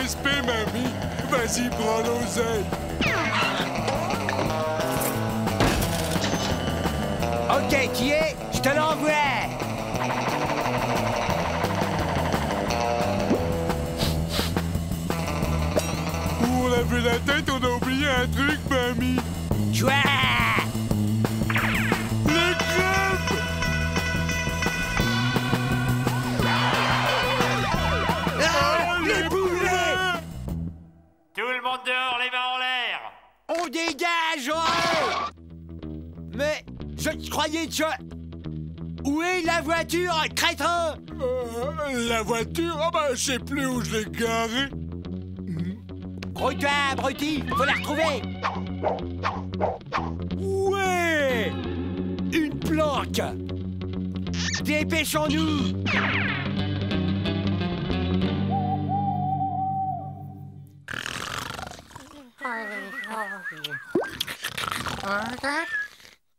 respect, mamie. Vas-y, prends l'oseille. Ok, qui est? Je te l'envoie. On a vu la tête, on a oublié un truc, mamie. Chouette! Les crêpes! Ah, les poulets! Tout le monde dehors, les mains en l'air! On dégage, ouais! Mais je croyais que... Où est la voiture, crétin? La voiture? Ah bah, je sais plus où je l'ai garée. Grouille-toi, abruti! Faut la retrouver! Ouais! Une planque! Dépêchons-nous!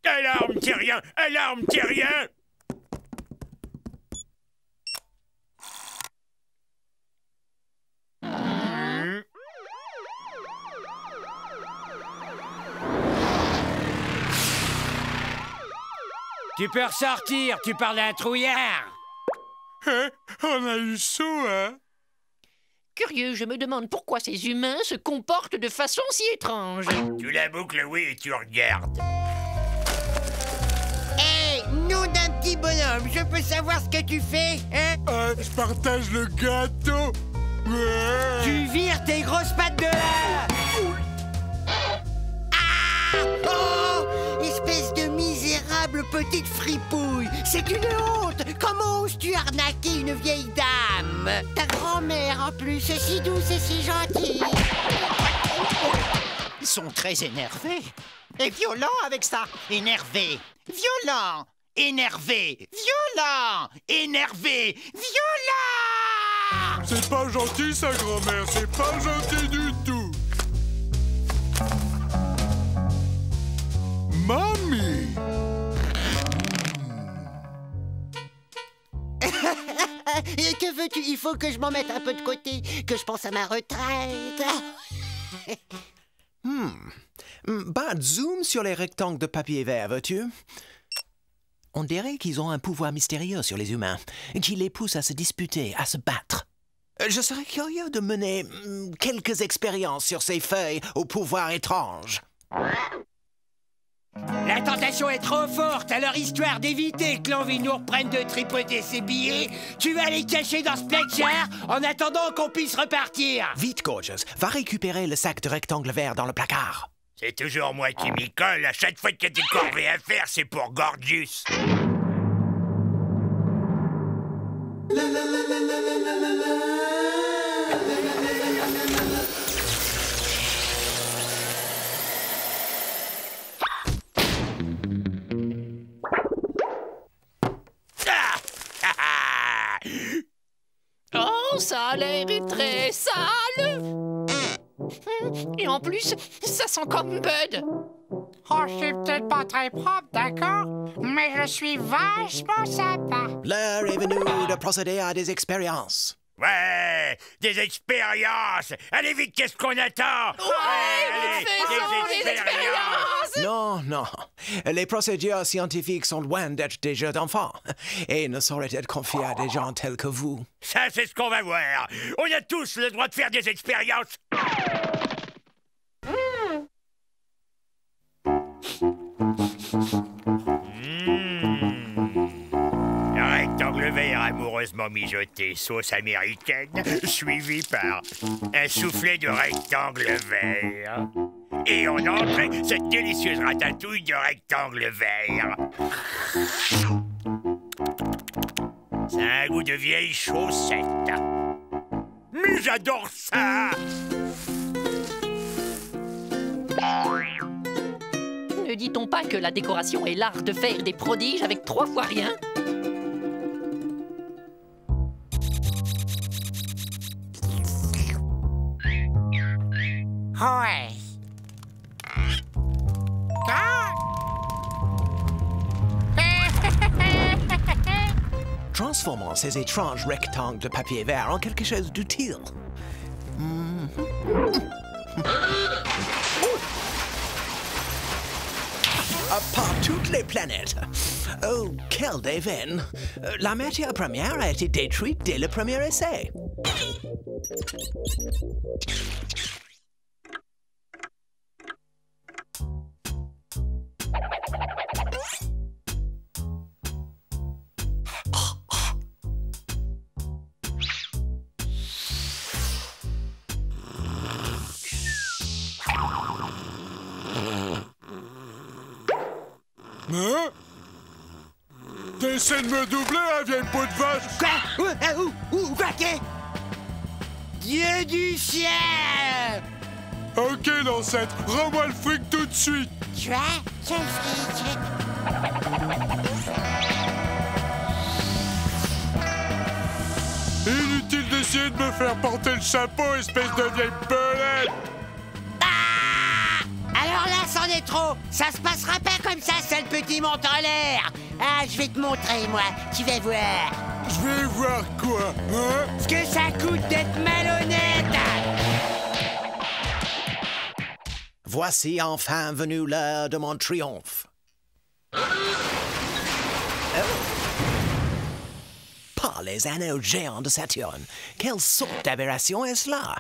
Alarme, terrien! Alarme, terrien! Tu peux ressortir, tu parles à un trouillard! Hein? On a eu chaud, hein? Curieux, je me demande pourquoi ces humains se comportent de façon si étrange. Tu la boucles, oui, et tu regardes. Hé, nom d'un petit bonhomme, je peux savoir ce que tu fais, hein? Je partage le gâteau. Ouais. Tu vires tes grosses pattes de là! Ah! Oh! Espèce de misérable petite fripouille! C'est une honte! Comment oses-tu arnaquer une vieille dame? Ta grand-mère en plus, c'est si douce et si gentille! Ils sont très énervés. Et violents avec ça. Énervés. Violents. Énervés. Violents. Énervés. Violents. C'est pas gentil, ça, grand-mère. C'est pas gentil du tout. Mamie! Et que veux-tu? Il faut que je m'en mette un peu de côté, que je pense à ma retraite. Bah, zoom sur les rectangles de papier vert, veux-tu? On dirait qu'ils ont un pouvoir mystérieux sur les humains, qui les pousse à se disputer, à se battre. Je serais curieux de mener quelques expériences sur ces feuilles au pouvoir étrange. La tentation est trop forte, alors histoire d'éviter que l'envie nous reprenne de tripoter ses billets, tu vas les cacher dans ce pletchard en attendant qu'on puisse repartir. Vite, Gorgeous, va récupérer le sac de rectangle vert dans le placard. C'est toujours moi qui m'y colle. À chaque fois qu'il y a des corvées à faire, c'est pour Gorgeous. Oh, ça a l'air très sale! Et en plus, ça sent comme Bud. Oh, je suis peut-être pas très propre, d'accord? Mais je suis vachement sympa. L'heure est venue de procéder à des expériences. Ouais, des expériences. Allez vite, qu'est-ce qu'on attend? Ouais, faisons les expériences! Non, non. Les procédures scientifiques sont loin d'être des jeux d'enfants et ne sauraient être confiées à des gens tels que vous. Ça, c'est ce qu'on va voir. On a tous le droit de faire des expériences. Rectangle vert amoureusement mijoté, sauce américaine, suivi par un soufflet de rectangle vert. Et en entrée, cette délicieuse ratatouille de rectangle vert. Ça a un goût de vieille chaussette. Mais j'adore ça! Ne dit-on pas que la décoration est l'art de faire des prodiges avec 3 fois rien? Ouais. Transformons ces étranges rectangles de papier vert en quelque chose d'utile. Par toutes les planètes. Oh, quel déveine! La matière première a été détruite dès le premier essai. Hein? T'essaies de me doubler, hein, vieille peau de vache? Quoi? Quoi qu'est? Dieu du ciel! Ok, l'ancêtre, rends-moi le fric tout de suite! Tu as quel fric? Inutile d'essayer de me faire porter le chapeau, espèce de vieille belette! Alors là, c'en est trop. Ça se passera pas comme ça, sale petit monte en l'air. Ah, je vais te montrer, moi. Tu vas voir. Je vais voir quoi, hein? Ce que ça coûte d'être malhonnête. Voici enfin venu l'heure de mon triomphe. Oh. Par les anneaux géants de Saturne. Quelle sorte d'aberration est-ce là?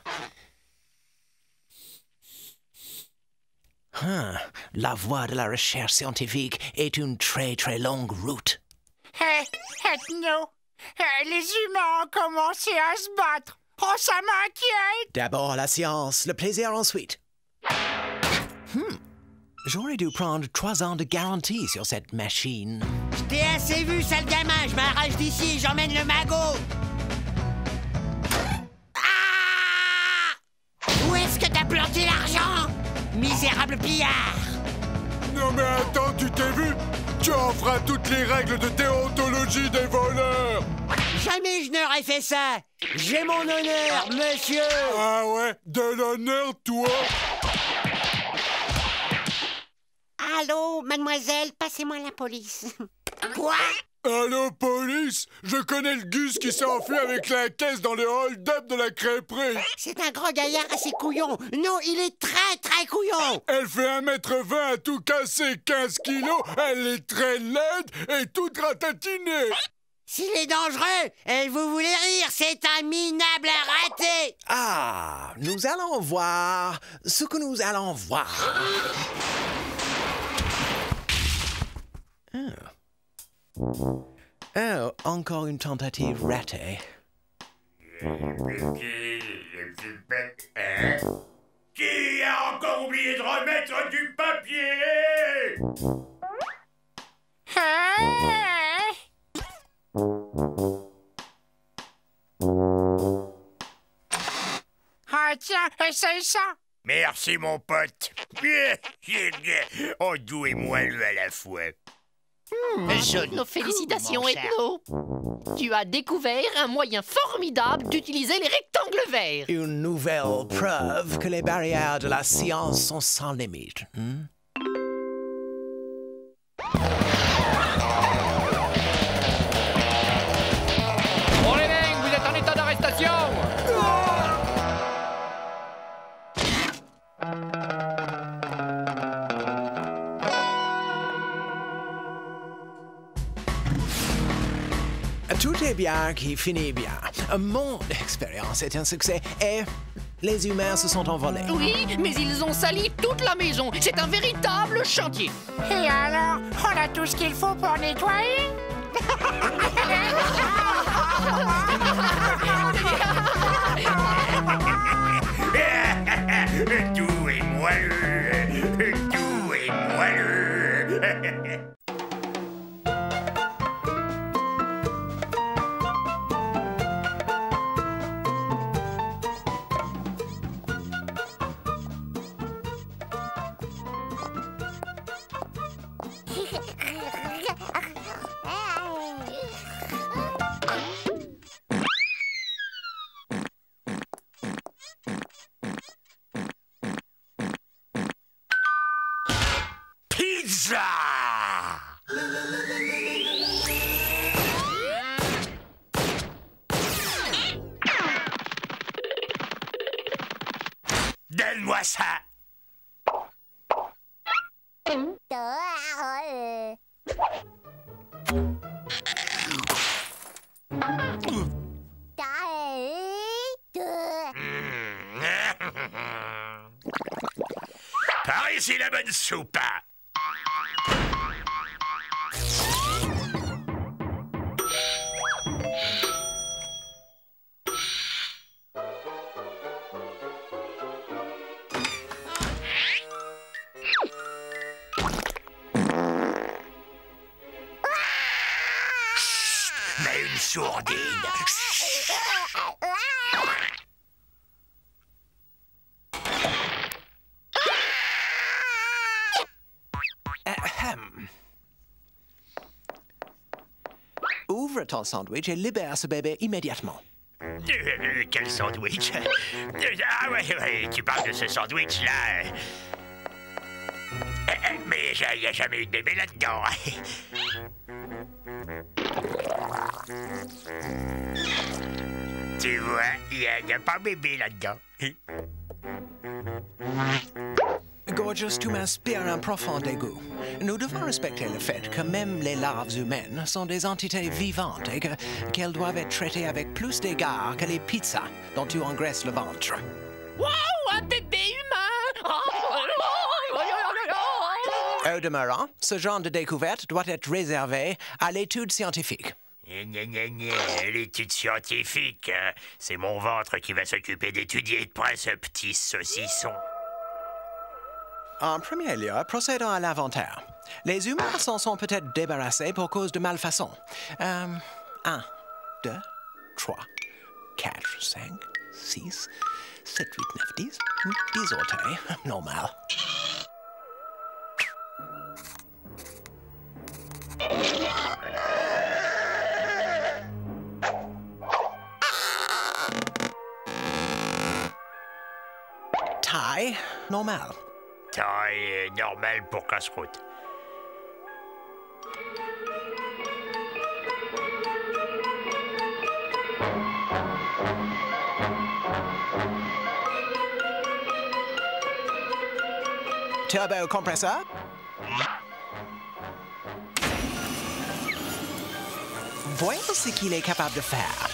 La voie de la recherche scientifique est une très très longue route. Aide-nous. Les humains ont commencé à se battre. Oh, ça m'inquiète. D'abord la science, le plaisir ensuite. J'aurais dû prendre 3 ans de garantie sur cette machine. Je t'ai assez vu, sale gamin. Je m'arrache d'ici et j'emmène le magot. Ah! Où est-ce que t'as planté l'argent? Misérable pillard! Non mais attends, tu t'es vu? Tu enfreins toutes les règles de déontologie des voleurs! Jamais je n'aurais fait ça! J'ai mon honneur, monsieur! Ah ouais? De l'honneur, toi? Allô, mademoiselle, passez-moi la police. Quoi? Allô, police? Je connais le Gus qui s'est enfui avec la caisse dans le hold-up de la crêperie. C'est un gros gaillard assez couillon. Non, il est très, très couillon. Elle fait 1m20 à tout casser, 15 kilos. Elle est très laide et toute ratatinée. S'il est dangereux, et vous voulez rire, c'est un minable raté. Ah, nous allons voir ce que nous allons voir. Oh, encore une tentative ratée. Qui a encore oublié de remettre du papier? Ah tiens, essaye ça. Merci, mon pote. Oh, doux et moelleux à la fois. Nos félicitations, Ethno. Tu as découvert un moyen formidable d'utiliser les rectangles verts. Une nouvelle preuve que les barrières de la science sont sans limite. Bon les mecs, vous êtes en état d'arrestation. Tout est bien qui finit bien. Mon expérience est un succès et les humains se sont envolés. Oui, mais ils ont sali toute la maison. C'est un véritable chantier. Et alors, on a tout ce qu'il faut pour nettoyer? Doux et moelleux. Doux et moelleux. Donne-moi ça. Par ici la bonne soupe. Mais une sourdine. Ouvre ton sandwich et libère ce bébé immédiatement. Quel sandwich? Ah ouais, tu parles de ce sandwich-là. Mais il n'y a jamais eu de bébé là-dedans. Tu vois, il n'y a pas bébé là-dedans. Gorgeous, tu m'inspires un profond dégoût. Nous devons respecter le fait que même les larves humaines sont des entités vivantes et qu'elles doivent être traitées avec plus d'égard que les pizzas dont tu engraisses le ventre. Wow, un bébé humain! Au demeurant, ce genre de découverte doit être réservé à l'étude scientifique. L'étude scientifique, c'est mon ventre qui va s'occuper d'étudier de près ce petit saucisson. En premier lieu, procédons à l'inventaire. Les humains s'en sont peut-être débarrassés pour cause de malfaçon. 1, 2, 3, 4, 5, 6, 7, 8, 9, 10. 10 orteils, normal. Taille, normal. Taille normale pour casse-croûte. Turbo compresseur. Voyons ce qu'il est capable de faire.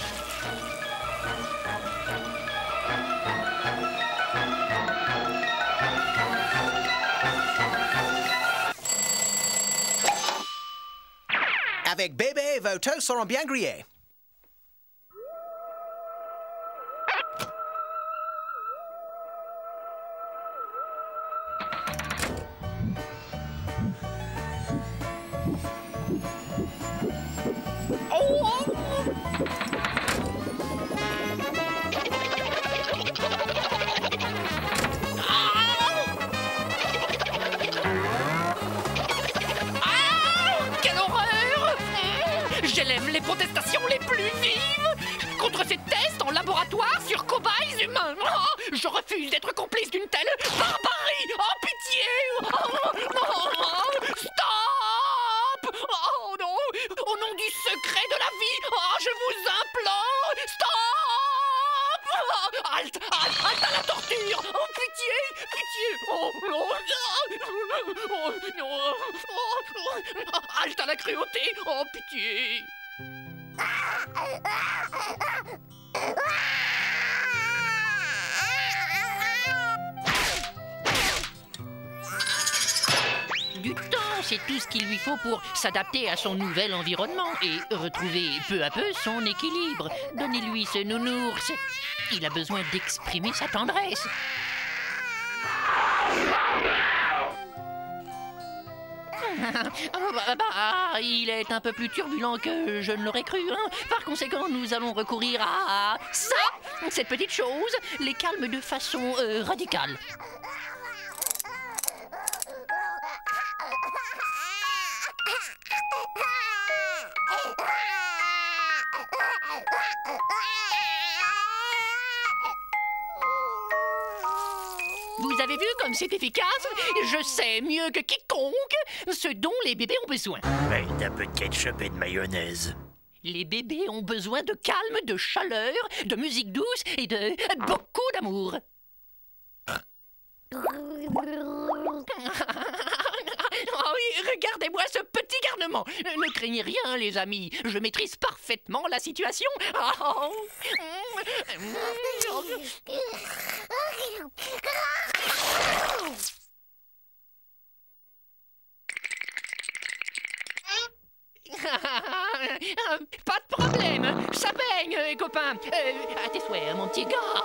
Avec bébé, vos toasts seront bien grillés. Les protestations les plus vives contre ces tests en laboratoire sur cobayes humains. Oh, je refuse d'être complice d'une telle barbarie. Oh, pitié. Stop. Oh non, au nom du secret de la vie, oh, je vous implore, stop. Halte à la torture. Oh, pitié. Oh non. Oh non. Halte à la cruauté. Oh, pitié. Du temps, c'est tout ce qu'il lui faut pour s'adapter à son nouvel environnement et retrouver peu à peu son équilibre. Donnez-lui ce nounours. Il a besoin d'exprimer sa tendresse. Il est un peu plus turbulent que je ne l'aurais cru. Hein. Par conséquent, nous allons recourir à ça, cette petite chose, les calme de façon radicale. Vous avez vu comme c'est efficace? Je sais mieux que quiconque ce dont les bébés ont besoin. Ouais, d'un peu de ketchup et de mayonnaise. Les bébés ont besoin de calme, de chaleur, de musique douce et de beaucoup d'amour. Oh oui, regardez-moi ce petit garnement. Ne craignez rien, les amis. Je maîtrise parfaitement la situation. Pas de problème. Ça baigne, copain. À tes souhaits, mon petit gars.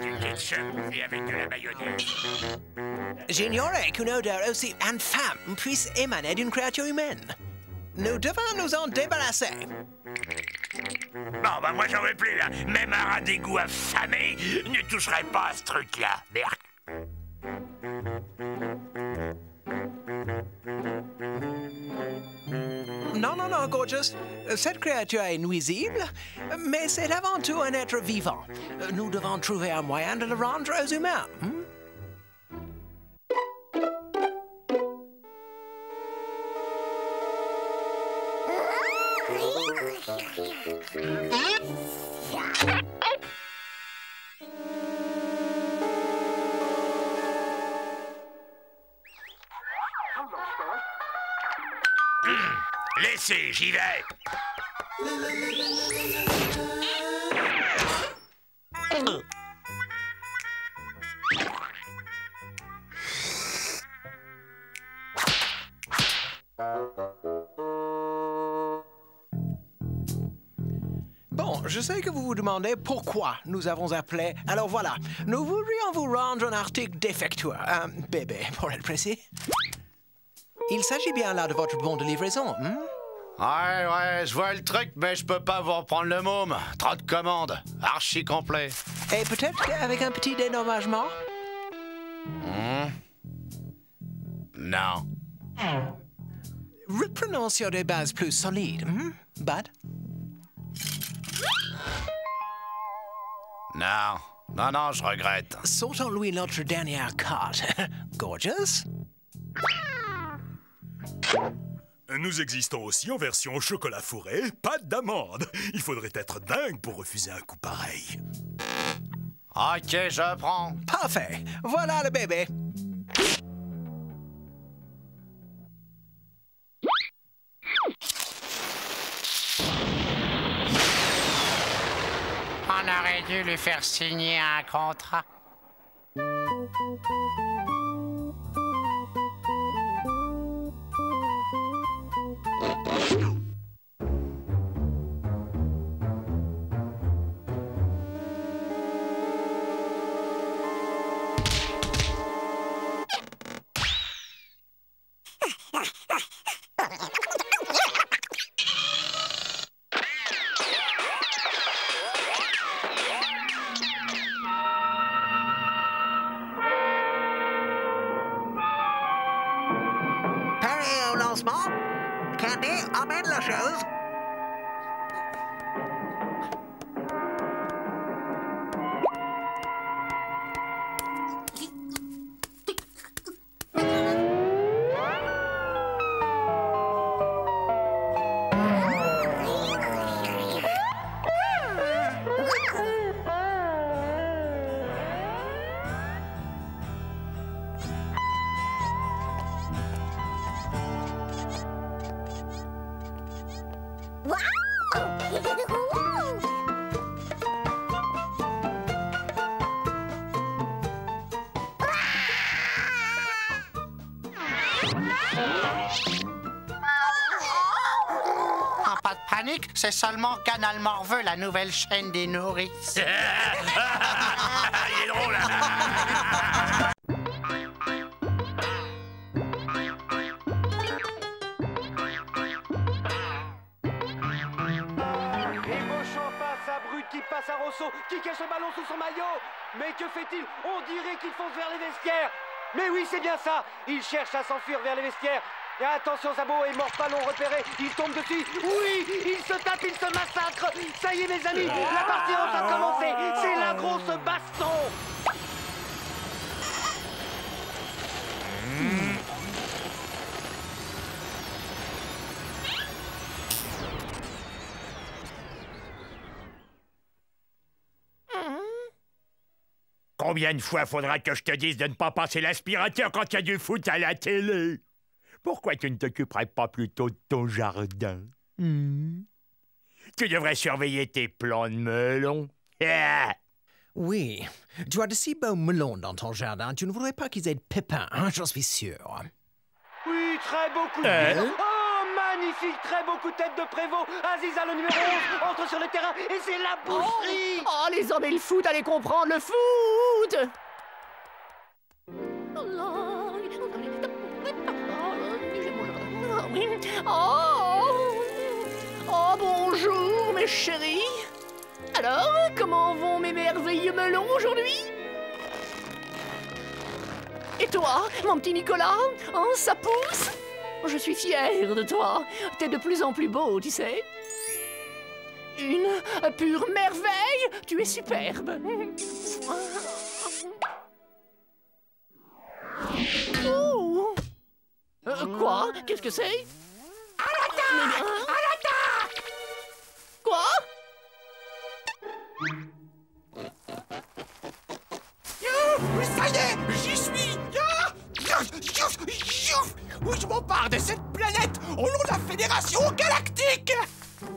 Du ketchup et avec de la mayonnaise. J'ignorais qu'une odeur aussi infâme puisse émaner d'une créature humaine. Nous devons nous en débarrasser. Bon, bah moi j'en veux plus, là. Même un rat d'égout affamé ne toucherait pas à ce truc-là. Merde. Non, non, non, Gorgeous. Cette créature est nuisible, mais c'est avant tout un être vivant. Nous devons trouver un moyen de le rendre aux humains. Laissez, j'y vais. Bon, je sais que vous vous demandez pourquoi nous avons appelé. Alors voilà, nous voudrions vous rendre un article défectueux, un bébé pour être précis. Il s'agit bien là de votre bon de livraison, Ouais, je vois le truc, mais je peux pas vous reprendre le môme. Trop de commandes, archi complet. Et peut-être avec un petit dédommagement? Non. Reprenons sur des bases plus solides, Bud? Non, je regrette. Sortons-lui notre dernière carte. Gorgeous? Nous existons aussi en version chocolat fourré, pâte d'amande. Il faudrait être dingue pour refuser un coup pareil. Ok, je prends. Parfait. Voilà le bébé. On aurait dû lui faire signer un contrat. Pareil au lancement. Candy, emmène la chose. Pas de panique, c'est seulement Canal Morveux, la nouvelle chaîne des nourrices. Il est drôle, hein. Beauchamp passe à Brut qui passe à Rosso, qui cache le ballon sous son maillot. Mais que fait-il? On dirait qu'il fonce vers les vestiaires. Mais oui, c'est bien ça. Il cherche à s'enfuir vers les vestiaires. Et attention, Zabot et Morpal l'ont repéré. Ils tombent dessus. Oui, ils se tapent, ils se massacrent. Ça y est, mes amis, la partie haute a commencé. C'est la grosse baston. Combien de fois faudra que je te dise de ne pas passer l'aspirateur quand il y a du foot à la télé? Pourquoi tu ne t'occuperais pas plutôt de ton jardin? Tu devrais surveiller tes plants de melon. Ah! Oui, tu as de si beaux melons dans ton jardin, tu ne voudrais pas qu'ils aient de pépins, hein, j'en suis sûr. Oui, très beau coup de pied. Oh, magnifique, très beau coup de tête de Prévost. Aziza, le numéro 11, entre sur le terrain et c'est la boucherie. Oh, les hommes et le foot, allez comprendre le foot. Oh, bonjour, mes chéris. Alors, comment vont mes merveilleux melons aujourd'hui? Et toi, mon petit Nicolas? Hein, ça pousse? Je suis fière de toi. T'es de plus en plus beau, tu sais. Une pure merveille. Tu es superbe. Oh. Quoi? Qu'est-ce que c'est? À l'attaque! À l'attaque! Quoi? Ça y est, j'y suis! Où je m'empare de cette planète au nom de la Fédération Galactique!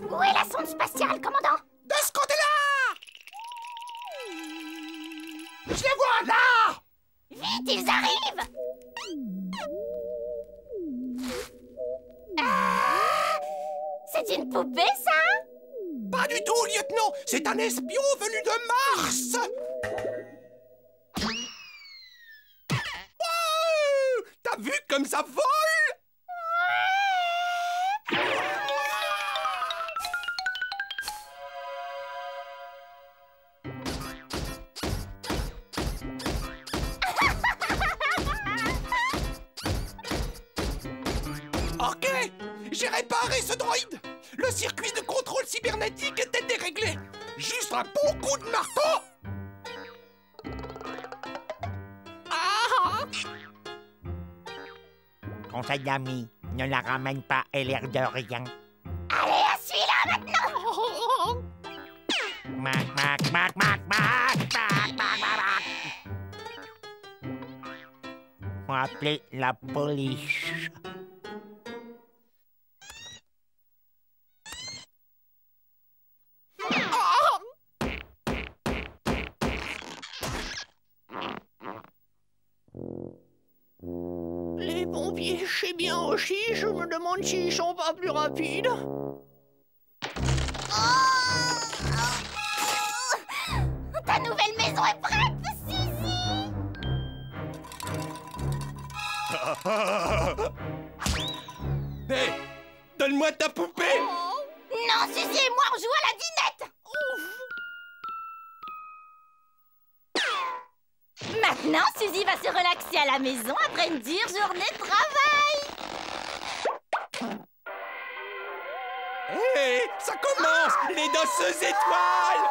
Où est la sonde spatiale, commandant? De ce côté-là! Je les vois là! Vite, ils arrivent! C'est une poupée, ça? Pas du tout, lieutenant! C'est un espion venu de Mars! Oh, t'as vu comme ça vole? Ok, j'ai réparé ce droïde. Le circuit de contrôle cybernétique était déréglé. Juste un bon coup de marteau. Conseil d'amis, ne la ramène pas, elle a l'air de rien. Allez, à celui-là maintenant! Mac, mac, mac, mac, mac, mac, mac, mac. Faut appeler la police. Les pompiers chient bien aussi, je me demande s'ils sont pas plus rapides. Ta nouvelle maison est prête, Suzy! Hé, donne-moi ta poupée! Non, Suzy et moi, on joue à la dinette! Maintenant, Suzy va se relaxer à la maison après une dure journée de travail! Hé, ça commence! Les danseuses étoiles!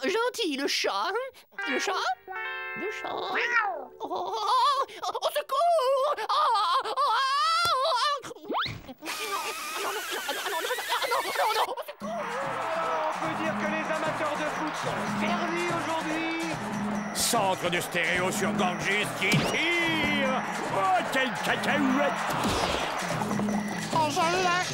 Gentil, le chat. Le chat? Le chat? Oh, au secours! On peut dire que les amateurs de foot sont servis aujourd'hui. Centre de stéréo sur Ganges qui tire. Oh, quelle cacahuète! Oh, je l'ai!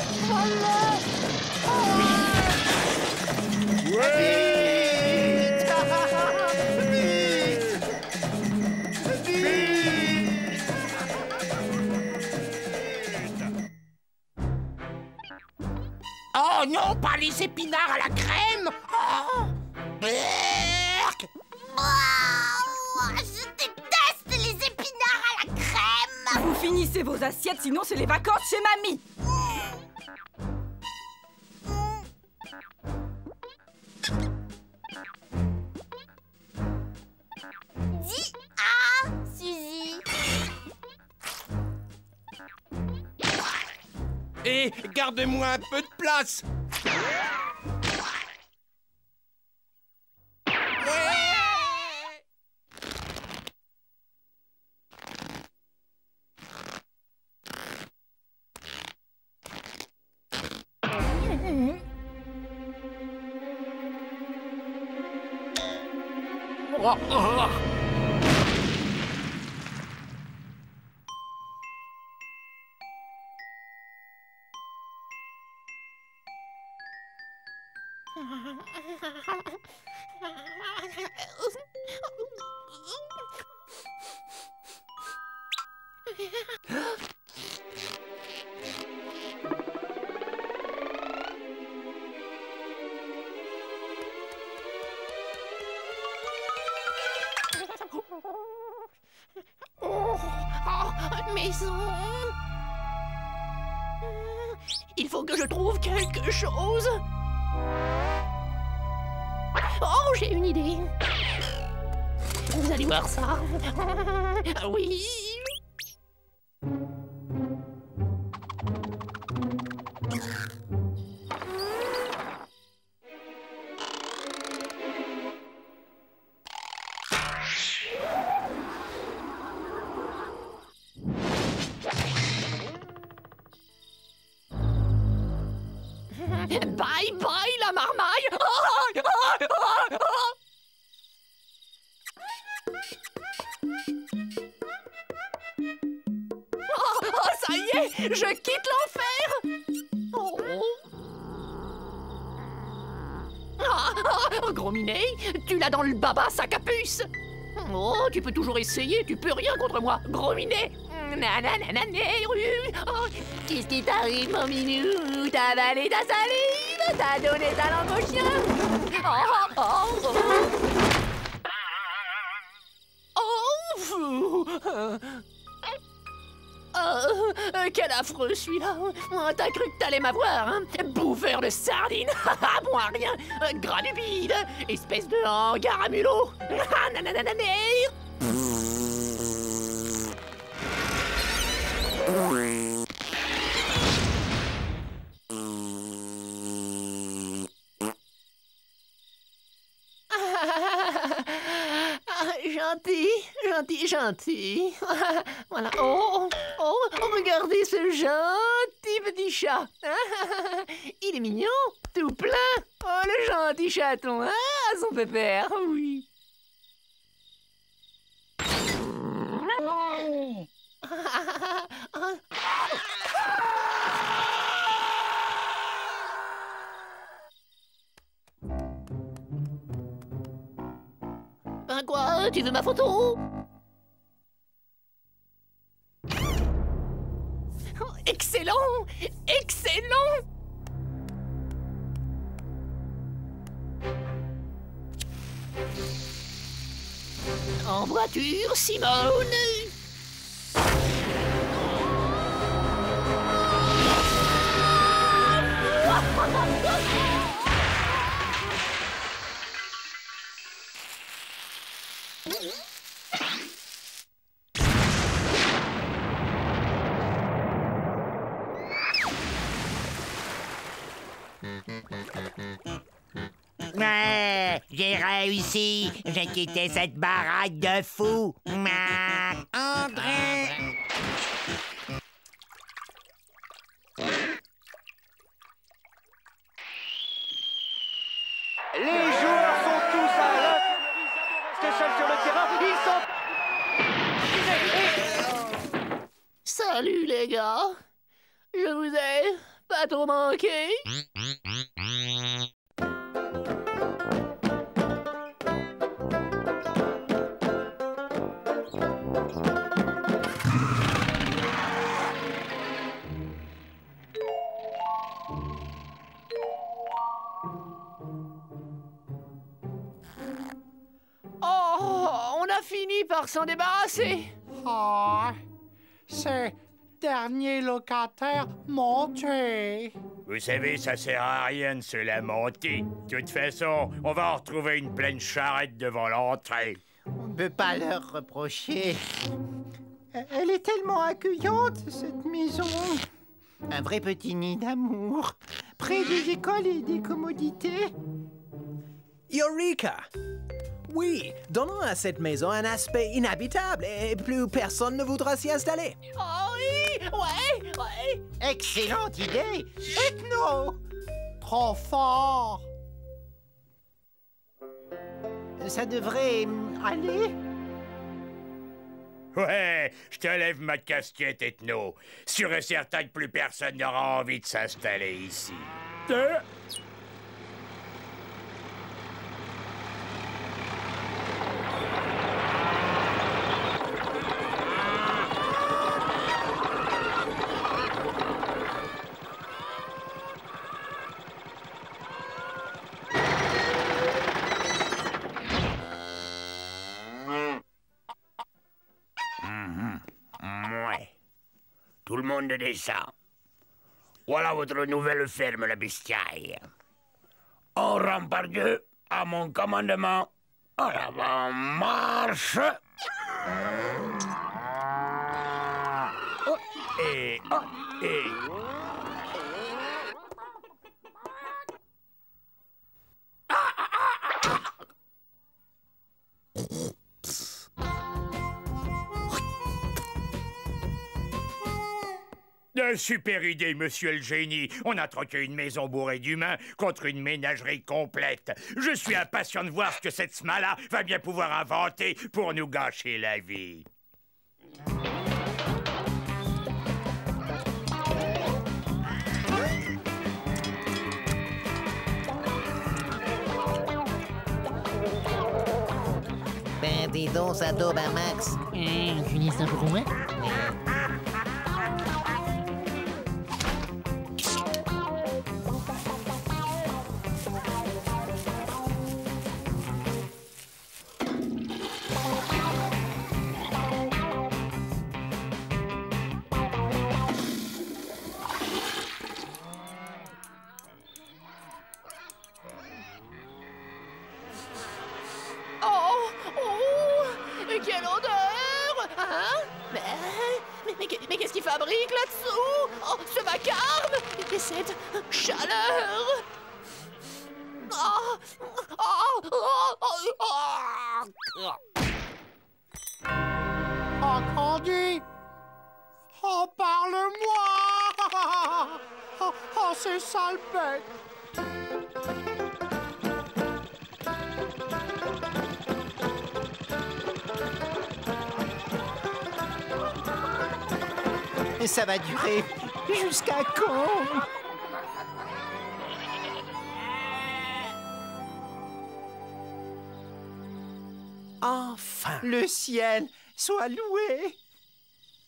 Oh non, pas les épinards à la crème! Oh, berk! Je déteste les épinards à la crème! Finissez vos assiettes, sinon c'est les vacances chez mamie. Dis ah, Suzy. Et garde-moi un peu de place. Maison. Il faut que je trouve quelque chose. Oh, j'ai une idée. Vous allez voir ça. Ah oui. Bye bye la marmaille. Oh, ça y est, je quitte l'enfer. Gros minet, tu l'as dans le baba, sac à puce. Oh, tu peux toujours essayer, tu peux rien contre moi, gros minet. Oh, qu'est-ce qui t'arrive, mon minou? T'as avalé ta salive, t'as donné ta langue au chien. Quel affreux celui-là. T'as cru que t'allais m'avoir, hein? Bouffeur de sardines. Bon à rien. Granubide. Espèce de hangar à mulot. Gentil. Voilà. Oh, regardez ce gentil petit chat. Il est mignon, tout plein. Oh, le gentil chaton, hein, son pépère, oui. Ben quoi, tu veux ma photo? Excellent! Excellent! En voiture, Simone! Ouais, j'ai réussi. J'ai quitté cette baraque de fous. André. Les joueurs sont tous à l'infirmerie. Seuls sur le terrain, ils sont... Salut les gars. Je vous ai pas trop manqué. Oh, on a fini par s'en débarrasser. Oh, Ces derniers locataires m'ont tué. Vous savez, ça sert à rien de se lamenter. De toute façon, on va en retrouver une pleine charrette devant l'entrée. On ne peut pas leur reprocher. Elle est tellement accueillante, cette maison. Un vrai petit nid d'amour. Près des écoles et des commodités. Eureka! Oui, donnons à cette maison un aspect inhabitable et plus personne ne voudra s'y installer. Oh oui, ouais. Excellente idée. Ethno! Trop fort. Ça devrait aller. Ouais, je te lève ma casquette, Ethno. Sûr et certain que plus personne n'aura envie de s'installer ici. Tout le monde descend. Voilà votre nouvelle ferme, la bestiaille. On rentre par deux, à mon commandement. En avant, marche. Et... Super idée, monsieur le génie. On a troqué une maison bourrée d'humains contre une ménagerie complète. Je suis impatient de voir ce que cette smala va bien pouvoir inventer pour nous gâcher la vie. Ben, dis donc, ça daube un max. Tu dis ça pour moi? Quelle odeur! Hein? Mais qu'est-ce qu'il fabrique là-dessous? Oh, ce vacarme! Et cette chaleur! Oh, Candy! Oh, parle-moi! Oh, ces sales bêtes! Et ça va durer jusqu'à quand? Enfin! Le ciel soit loué!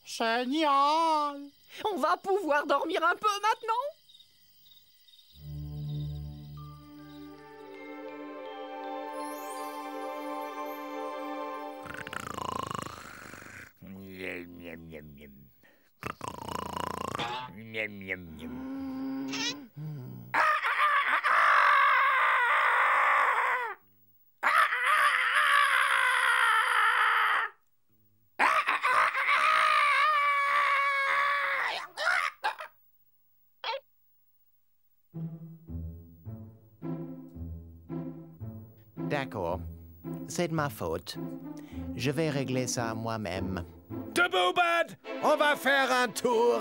Génial! On va pouvoir dormir un peu maintenant? D'accord. C'est de ma faute. Je vais régler ça moi-même. Debout, Bad! On va faire un tour!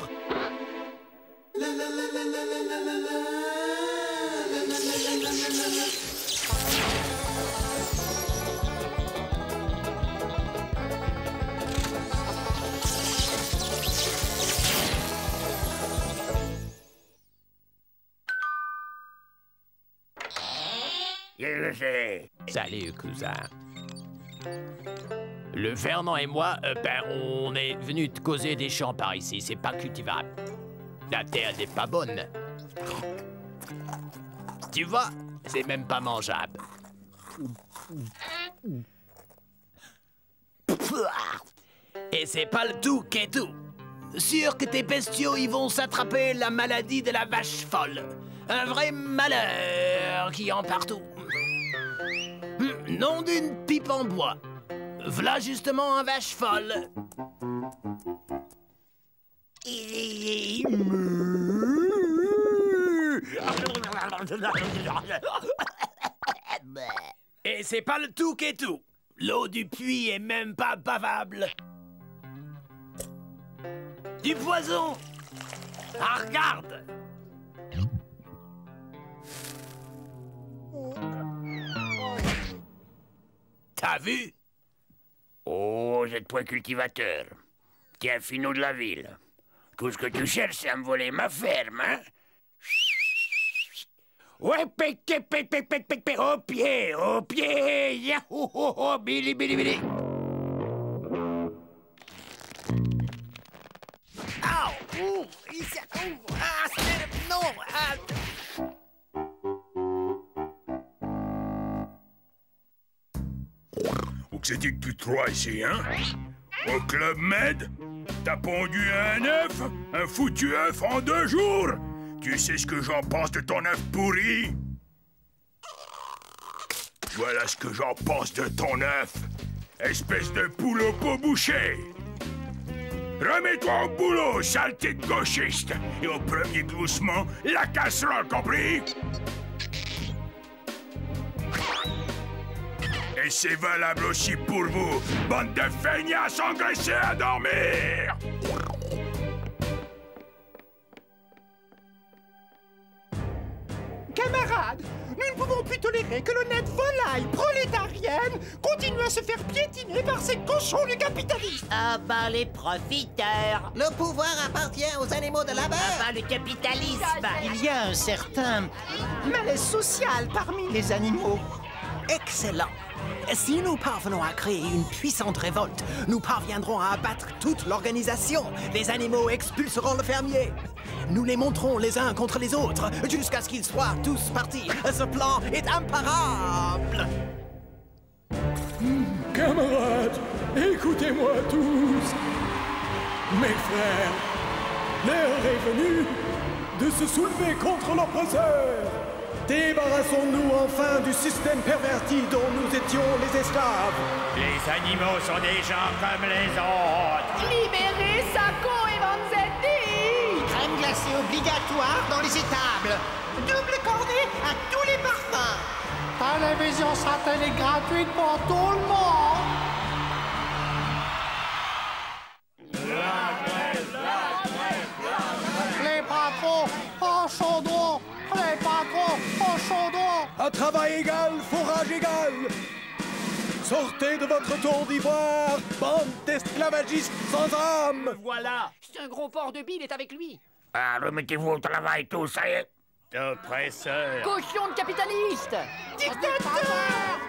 Salut, cousin. Le Fernand et moi, on est venus te causer des champs par ici. C'est pas cultivable. La terre n'est pas bonne. Tu vois, c'est même pas mangeable. Et c'est pas le tout qui est tout. sûr que tes bestiaux y vont s'attraper la maladie de la vache folle. Un vrai malheur qui en partout. Nom d'une pipe en bois. V'là justement un vache folle. Et c'est pas le tout qui est tout. L'eau du puits est même pas bavable. Du poison. Ah, regarde. T'as vu? Oh, vous êtes point cultivateur. T'es un finot de la ville. Tout ce que tu cherches, c'est à me voler ma ferme, hein? Ouais, au pied, yahoo, oh, bili, bili, bili. Ouh, ici, ah, c'est... non, ah... Où que c'est-il que tu te crois ici, hein? Au Club Med? T'as pondu un œuf? Un foutu œuf en 2 jours? Tu sais ce que j'en pense de ton œuf pourri? Voilà ce que j'en pense de ton œuf. Espèce de poule au pot bouché. Remets-toi au boulot, saleté de gauchiste. Et au premier gloussement, la casserole, compris? Et c'est valable aussi pour vous, bande de feignasses engraissés à dormir! Camarades, nous ne pouvons plus tolérer que l'honnête volaille prolétarienne continue à se faire piétiner par ces cochons du capitalisme. Ah bah les profiteurs. Le pouvoir appartient aux animaux de labeur. Ah bah le capitalisme. Il y a un certain malaise social parmi les animaux. Excellent. Si nous parvenons à créer une puissante révolte, nous parviendrons à abattre toute l'organisation. Les animaux expulseront le fermier. Nous les monterons les uns contre les autres jusqu'à ce qu'ils soient tous partis. Ce plan est imparable. Camarades, écoutez-moi tous. Mes frères, l'heure est venue de se soulever contre l'oppresseur. Débarrassons-nous enfin du système perverti dont nous étions les esclaves. Les animaux sont des gens comme les autres. Libérez Sacco et Vanzetti. Crème glacée obligatoire dans les étables. Double cornet à tous les parfums. Télévision satellite gratuite pour tout le monde. Les patrons en chaudron. Les patrons au chaudron. À travail égal, fourrage égal. Sortez de votre tour d'ivoire, bande d'esclavagistes sans âme. Voilà. C'est un gros porc de bile est avec lui. Ah, remettez-vous au travail, tous, ça y est. Oppresseur. Cochon de capitaliste. Dictateur.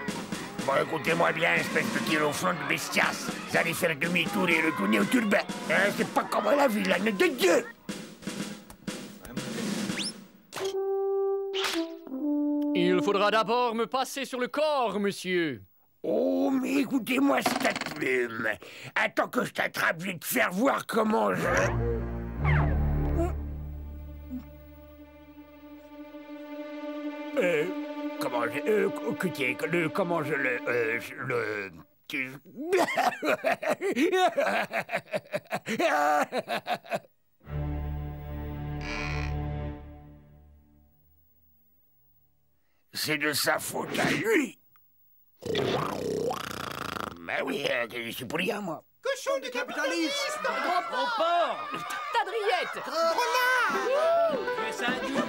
Bon, écoutez-moi bien, espèce de tir-au-fond de bestias. Vous allez faire demi-tour et retourner au turban. Hein, c'est pas comme la ville, la de Dieu. Il faudra d'abord me passer sur le corps, monsieur. Oh, mais écoutez-moi cette plume. Attends que je t'attrape, je vais te faire voir comment je... Comment je... comment je le... C'est de sa faute à lui. Ben oui, je suis pour rien, moi. Cochon du capitalisme. Gros porc. Tadriette. Voilà. Fais ça doux.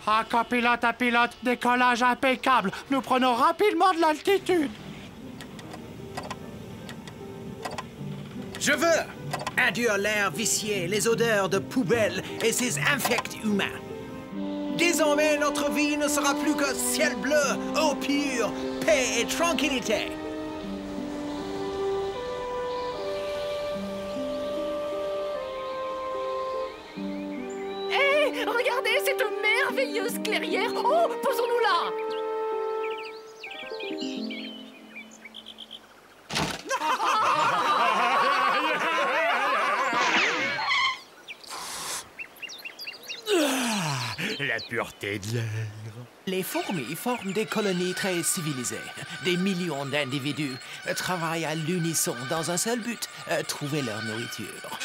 Ah, copilote à pilote, décollage impeccable. Nous prenons rapidement de l'altitude. Je veux Adieu l'air vicié, les odeurs de poubelle et ces infects humains. Désormais, notre vie ne sera plus que ciel bleu, eau pure, paix et tranquillité. Hé, regardez cette merveilleuse clairière. Oh, posons-nous là. La pureté de l'air. Les fourmis forment des colonies très civilisées. Des millions d'individus travaillent à l'unisson dans un seul but, trouver leur nourriture.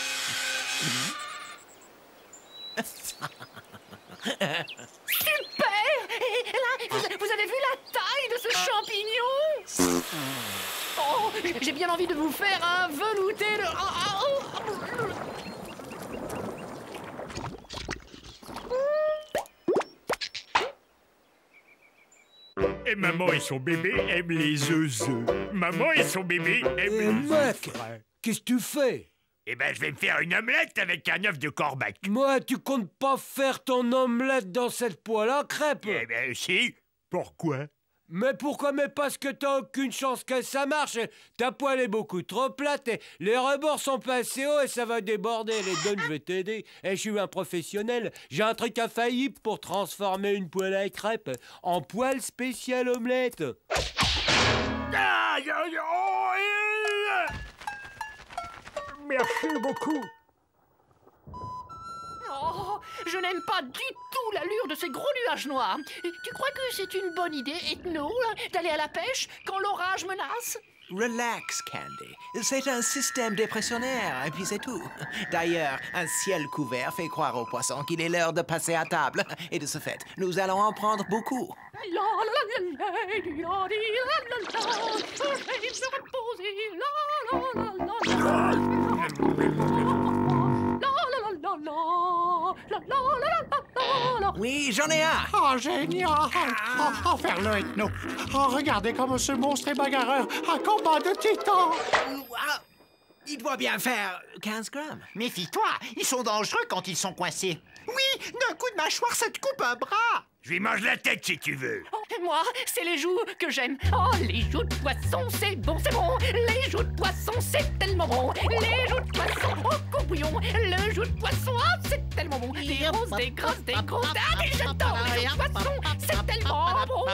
Super! Et là, vous avez vu la taille de ce champignon? Oh, j'ai bien envie de vous faire un velouté de... Et maman et son bébé aiment les œufs. Maman et son bébé aiment les mec, œufs frais. qu'est-ce que tu fais? Eh ben, je vais me faire une omelette avec un œuf de corbac. Moi, tu comptes pas faire ton omelette dans cette poêle à crêpes? Eh ben, si. Pourquoi? Mais pourquoi? Mais parce que t'as aucune chance que ça marche. Ta poêle est beaucoup trop plate et les rebords sont pas assez hauts et ça va déborder. Les donnes, je vais t'aider. Et je suis un professionnel. J'ai un truc infaillible pour transformer une poêle à crêpes en poêle spéciale omelette. Merci beaucoup. Oh, je n'aime pas du tout l'allure de ces gros nuages noirs. Tu crois que c'est une bonne idée, Ethno, d'aller à la pêche quand l'orage menace? Relax, Candy. C'est un système dépressionnaire, et puis c'est tout. D'ailleurs, un ciel couvert fait croire aux poissons qu'il est l'heure de passer à table. Et de ce fait, nous allons en prendre beaucoup. Oui, j'en ai un. Oh, génial! Oh, faire-le, Ethno. Oh, regardez comme ce monstre est bagarreur. Un combat de titans. Il doit bien faire 15 grammes. Méfie-toi, ils sont dangereux quand ils sont coincés. Oui, d'un coup de mâchoire, ça te coupe un bras. Je lui mange la tête si tu veux. Et moi, c'est les joues que j'aime. Oh, les joues de poisson, c'est bon, c'est bon. Les joues de poisson, c'est tellement bon. Les joues de poisson, au courbouillon. Le joue de poisson, oh, c'est tellement bon. Des roses, des grosses, des grosses. Ah, mais j'adore les joues de poisson, c'est tellement bon.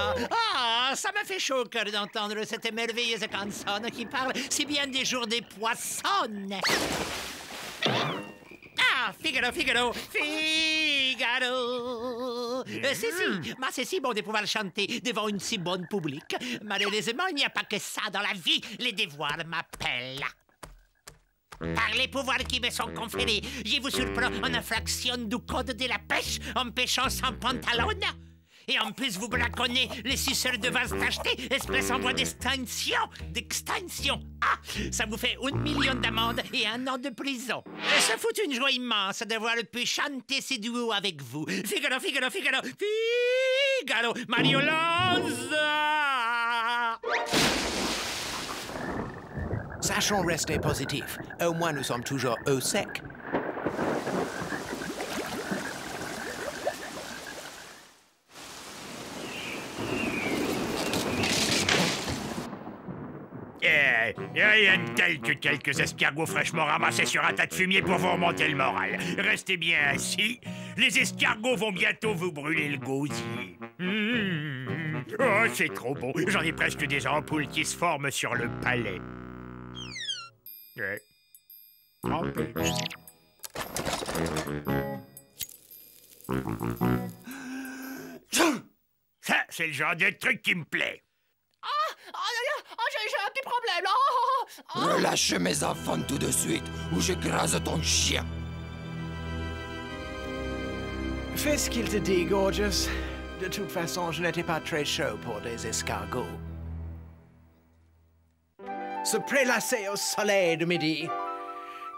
Ah, ça m'a fait chaud au cœur d'entendre cette merveilleuse canzone qui parle si bien des jours des poissons. Ah, Figaro, Figaro, Figaro. C'est si bon de pouvoir chanter devant une si bonne public. Malheureusement, il n'y a pas que ça dans la vie. Les devoirs m'appellent. Par les pouvoirs qui me sont conférés, je vous surprends en infraction du code de la pêche en pêchant sans pantalon. Et en plus, vous braconnez les suceurs de vase tacheté, espèce en voie d'extinction. Ah, ça vous fait 1 million d'amendes et 1 an de prison. Et ça fout une joie immense d'avoir pu chanter ces duos avec vous. Figaro, Figaro, Figaro, Figaro, Mario Lanza. Sachons rester positifs. Au moins, nous sommes toujours au sec. Rien de tel que quelques escargots fraîchement ramassés sur un tas de fumier pour vous remonter le moral. Restez bien assis, les escargots vont bientôt vous brûler le gosier. Oh, c'est trop bon, j'en ai presque des ampoules qui se forment sur le palais. Trempé. Ça, c'est le genre de truc qui me plaît. J'ai un petit problème. Relâche mes enfants tout de suite, ou j'écrase ton chien. Fais ce qu'il te dit, Gorgeous. De toute façon, je n'étais pas très chaud pour des escargots. Se prélasser au soleil de midi.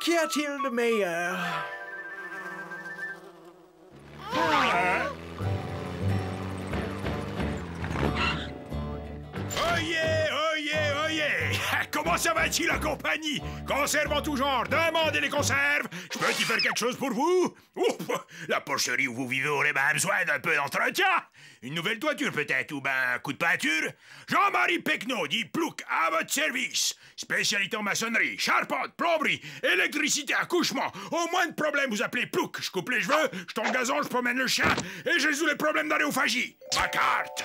Qu'y a-t-il de meilleur? Oyez, oyez, oyez! Comment ça va-t-il la compagnie? Conserve en tout genre, demandez les conserves. Je peux y faire quelque chose pour vous? Ouf, la porcherie où vous vivez aurait bien besoin d'un peu d'entretien. Une nouvelle toiture peut-être, ou ben un coup de peinture? Jean-Marie Pecno, dit Plouc, à votre service. Spécialité en maçonnerie, charpente, plomberie, électricité, accouchement. Au moins de problème, vous appelez Plouc. Je coupe les cheveux, je tombe gazon, je promène le chien et je résous les problèmes d'aréophagie. Ma carte!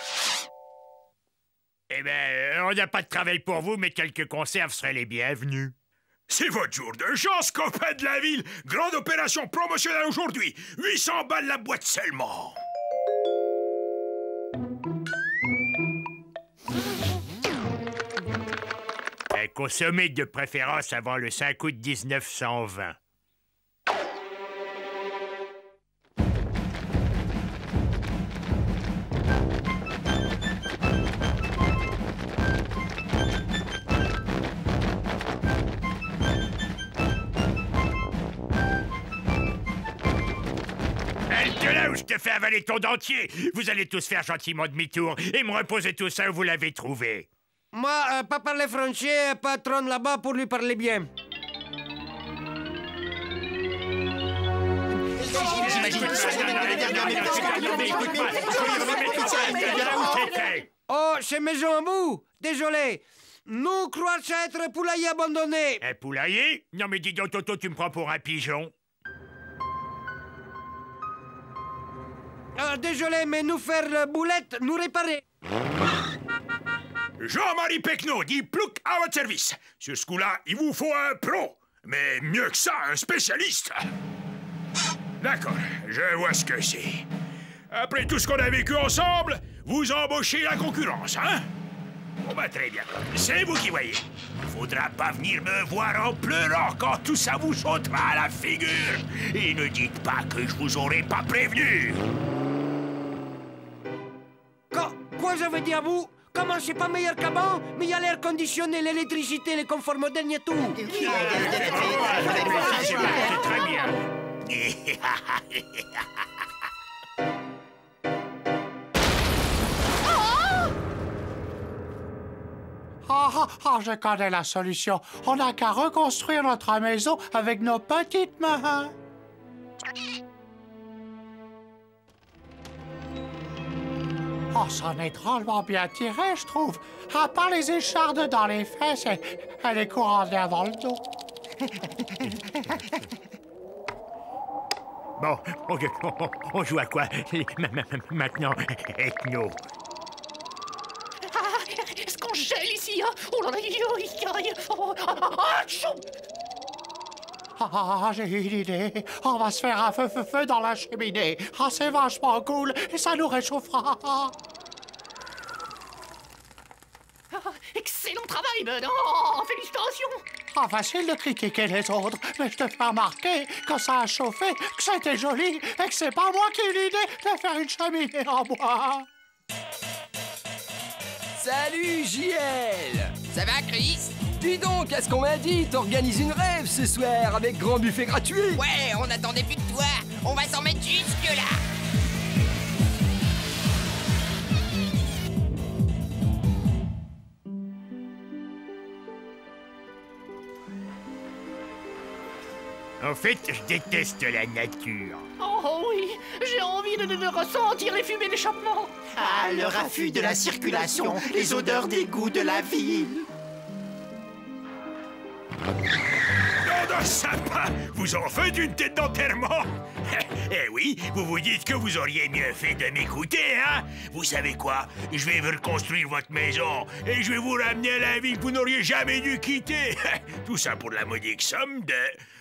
Eh ben, on n'a pas de travail pour vous, mais quelques conserves seraient les bienvenus. C'est votre jour de chance, copain de la ville. Grande opération promotionnelle aujourd'hui. 800 balles la boîte seulement. Consommez de préférence avant le 5 août 1920. Là où je te fais avaler ton dentier, vous allez tous faire gentiment demi-tour et me reposer tout ça où vous l'avez trouvé. Moi, pas parler français, patron là-bas pour lui parler bien. Oh, c'est maison en bout. Désolé. Nous croyons être un poulailler abandonné. Un poulailler? Non mais dis donc, Toto, tu me prends pour un pigeon. Désolé, mais nous faire la boulette, nous réparer. Jean-Marie Pecno, dit Plouc, à votre service. Sur ce coup-là, il vous faut un pro. Mais mieux que ça, un spécialiste. D'accord, je vois ce que c'est. Après tout ce qu'on a vécu ensemble, vous embauchez la concurrence, hein? Bon, bah, très bien. C'est vous qui voyez. Faudra pas venir me voir en pleurant quand tout ça vous sautera à la figure. Et ne dites pas que je vous aurais pas prévenu. Quoi ça veut dire, vous? Comment c'est pas meilleur qu'avant? Mais il y a l'air conditionné, l'électricité, les conforts modernes et tout. C'est très bien. Je connais la solution. On n'a qu'à reconstruire notre maison avec nos petites mains. Oh, c'en est drôlement bien tiré, je trouve. À part les échardes dans les fesses et les courants d'air dans le dos. Bon, on joue à quoi maintenant, Ethno? Est-ce qu'on gèle ici, hein? Oh là là, j'ai une idée. On va se faire un feu dans la cheminée. Ah, c'est vachement cool et ça nous réchauffera. Excellent travail, Bud. Félicitations. Facile de critiquer les autres, mais je te fais remarquer quand ça a chauffé, que c'était joli et que c'est pas moi qui ai l'idée de faire une cheminée en bois. Salut, JL! Ça va, Chris? Dis donc, qu'est-ce qu'on m'a dit? T'organises une rêve ce soir avec grand buffet gratuit? Ouais, on attendait plus que toi. On va s'en mettre jusque-là. En fait, je déteste la nature. Oh oui, j'ai envie de ressentir les fumées d'échappement. Ah, le raffut de la circulation, les odeurs d'égout de la ville. Nom de sapin, vous en faites une tête d'enterrement. Eh oui, vous vous dites que vous auriez mieux fait de m'écouter, hein? Vous savez quoi? Je vais vous reconstruire votre maison et je vais vous ramener à la ville que vous n'auriez jamais dû quitter. Tout ça pour la modique somme de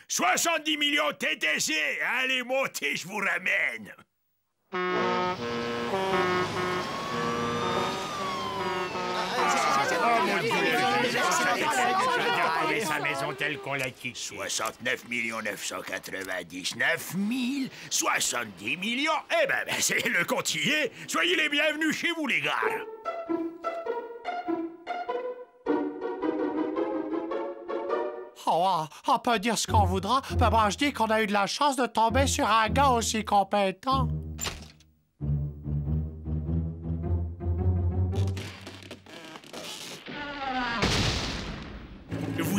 70 millions TTC. Allez, montez, je vous ramène. Sa maison telle qu'on l'a quittée. 69 999 000, 70 millions. Eh ben, c'est le compte y est. Soyez les bienvenus chez vous, les gars. Oh, on peut dire ce qu'on voudra, mais moi je dis qu'on a eu de la chance de tomber sur un gars aussi compétent.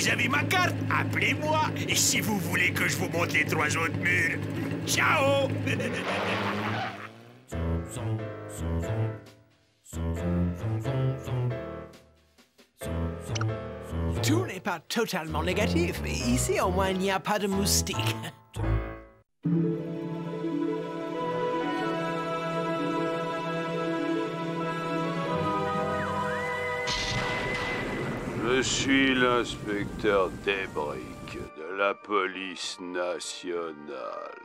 Vous avez ma carte, appelez-moi. Et si vous voulez que je vous montre les 3 autres murs, ciao. Tout n'est pas totalement négatif. Ici, au moins, il n'y a pas de moustiques. Je suis l'inspecteur Debrick de la police nationale.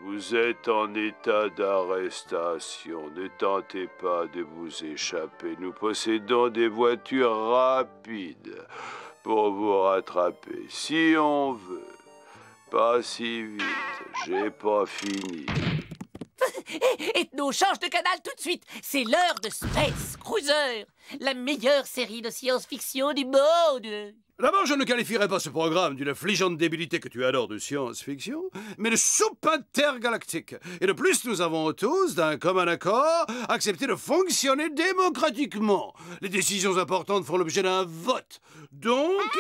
Vous êtes en état d'arrestation. Ne tentez pas de vous échapper. Nous possédons des voitures rapides pour vous rattraper. Si on veut. Pas si vite. J'ai pas fini. Ethno, change de canal tout de suite. C'est l'heure de Space Cruiser, la meilleure série de science-fiction du monde. D'abord, je ne qualifierais pas ce programme d'une affligeante débilité que tu adores de science-fiction, mais de soupe intergalactique. Et de plus, nous avons tous, d'un commun accord, accepté de fonctionner démocratiquement. Les décisions importantes font l'objet d'un vote. Donc...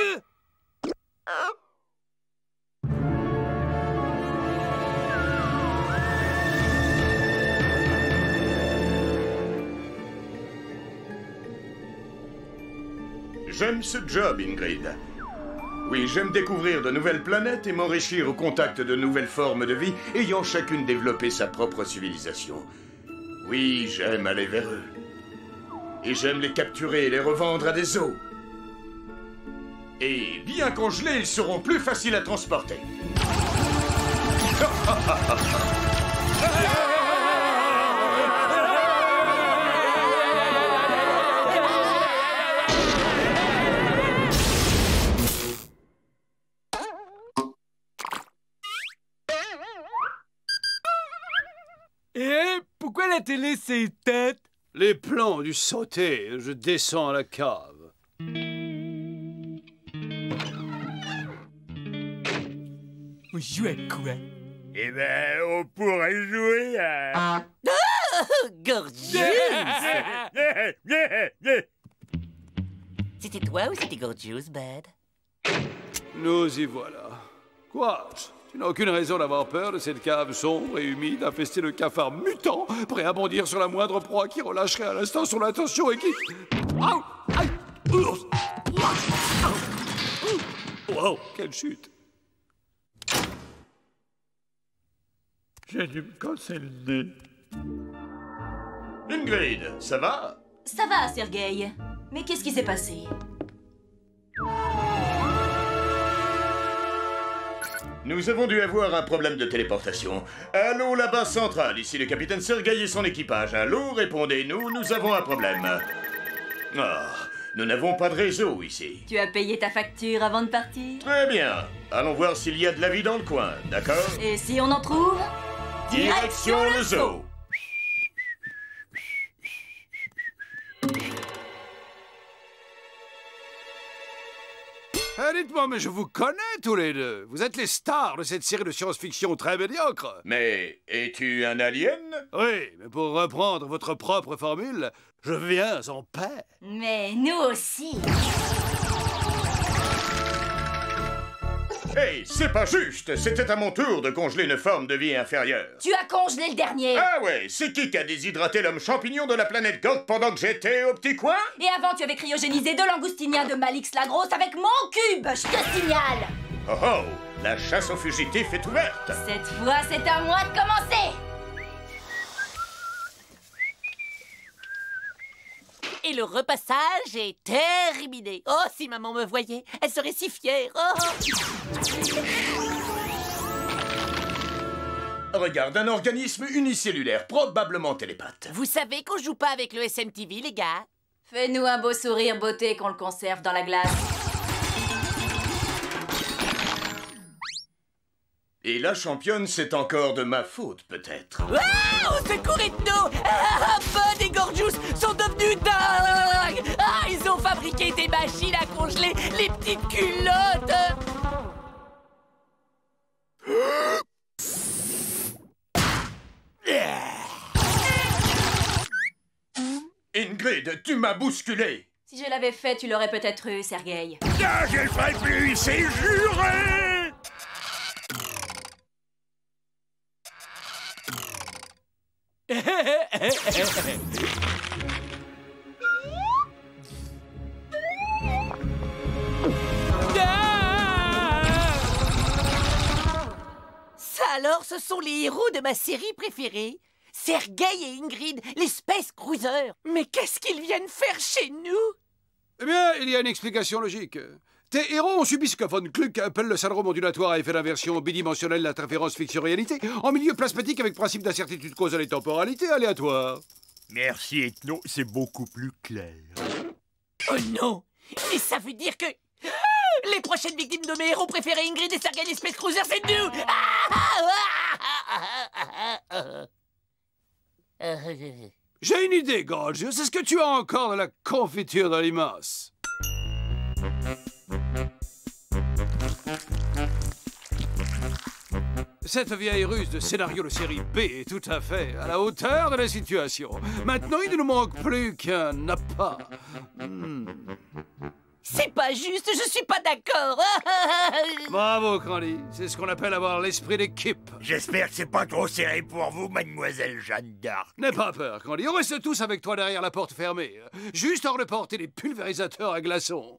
J'aime ce job, Ingrid. Oui, j'aime découvrir de nouvelles planètes et m'enrichir au contact de nouvelles formes de vie, ayant chacune développé sa propre civilisation. Oui, j'aime aller vers eux. Et j'aime les capturer et les revendre à des zoos. Et bien congelés, ils seront plus faciles à transporter. Et pourquoi la télé c'est tête? Les plans du sauté, je descends à la cave. On joue à quoi? Eh ben, on pourrait jouer à... Gorgeous! C'était toi ou c'était Gorgeous, Bud? Nous y voilà. Quoi? Tu n'as aucune raison d'avoir peur de cette cave sombre et humide infestée de cafards mutants, prêts à bondir sur la moindre proie qui relâcherait à l'instant son attention et qui... Wow, quelle chute! J'ai dû me casser le nez. Ingrid, ça va? Ça va, Sergueï. Mais qu'est-ce qui s'est passé? Nous avons dû avoir un problème de téléportation. Allô, la base centrale, ici le capitaine Sergueï et son équipage. Allô, répondez-nous, nous avons un problème. Ah, nous n'avons pas de réseau ici. Tu as payé ta facture avant de partir? Très bien. Allons voir s'il y a de la vie dans le coin, d'accord? Et si on en trouve? Direction le zoo. Dites-moi, mais je vous connais tous les deux. Vous êtes les stars de cette série de science-fiction très médiocre. Mais es-tu un alien? Oui, mais pour reprendre votre propre formule, je viens en paix. Mais nous aussi. Hey, c'est pas juste. C'était à mon tour de congeler une forme de vie inférieure. Tu as congelé le dernier. Ah ouais, c'est qui a déshydraté l'homme champignon de la planète Gold pendant que j'étais au petit coin? Et avant, tu avais cryogénisé deux langoustiniens de Malix la Grosse avec mon cube, je te signale. Oh oh, la chasse aux fugitifs est ouverte. Cette fois, c'est à moi de commencer. Et le repassage est terminé. Oh, si maman me voyait, elle serait si fière. Oh. Regarde, un organisme unicellulaire, probablement télépathe. Vous savez qu'on joue pas avec le SMTV, les gars? Fais-nous un beau sourire beauté qu'on le conserve dans la glace. Et la championne, c'est encore de ma faute, peut-être. Ah, au secours, Ethno! Ah, Bud et Gorgeous sont devenus dingues! Ah, ils ont fabriqué des machines à congeler les petites culottes! Ingrid, tu m'as bousculé! Si je l'avais fait, tu l'aurais peut-être eu, Sergueï. Ah, je le ferai plus, c'est juré! Ça alors, ce sont les héros de ma série préférée. Sergueï et Ingrid, les Space Cruisers. Mais qu'est-ce qu'ils viennent faire chez nous? Eh bien, il y a une explication logique. Tes héros ont subi ce que Von Kluck appelle le syndrome ondulatoire à effet d'inversion bidimensionnelle d'interférence fiction-réalité en milieu plasmatique avec principe d'incertitude causale et temporalité aléatoire. Merci, Ethno, c'est beaucoup plus clair. Oh non! Et ça veut dire que... les prochaines victimes de mes héros préférés, Ingrid et Sergueï les Space Cruisers, c'est nous! J'ai une idée, Gorge. C'est ce que tu as encore de la confiture dans les masses. Cette vieille ruse de scénario de série B est tout à fait à la hauteur de la situation. Maintenant, il ne nous manque plus qu'un appât. C'est pas juste, je suis pas d'accord. Bravo, Cranly. C'est ce qu'on appelle avoir l'esprit d'équipe. J'espère que c'est pas trop serré pour vous, mademoiselle Jeanne d'Arc. N'aie pas peur, Cranly. On reste tous avec toi derrière la porte fermée. Juste hors de portée des pulvérisateurs à glaçons.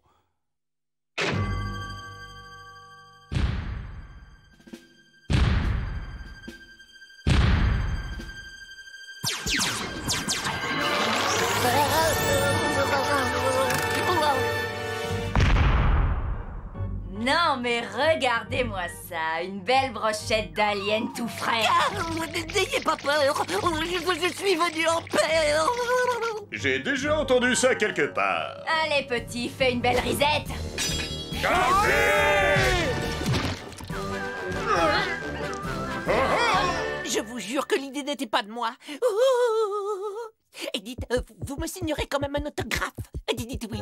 Non, mais regardez-moi ça, une belle brochette d'alien tout frais. N'ayez pas peur, je suis venu en paix. J'ai déjà entendu ça quelque part. Allez, petit, fais une belle risette. Je vous jure que l'idée n'était pas de moi. Et dites, vous me signerez quand même un autographe. Dites oui.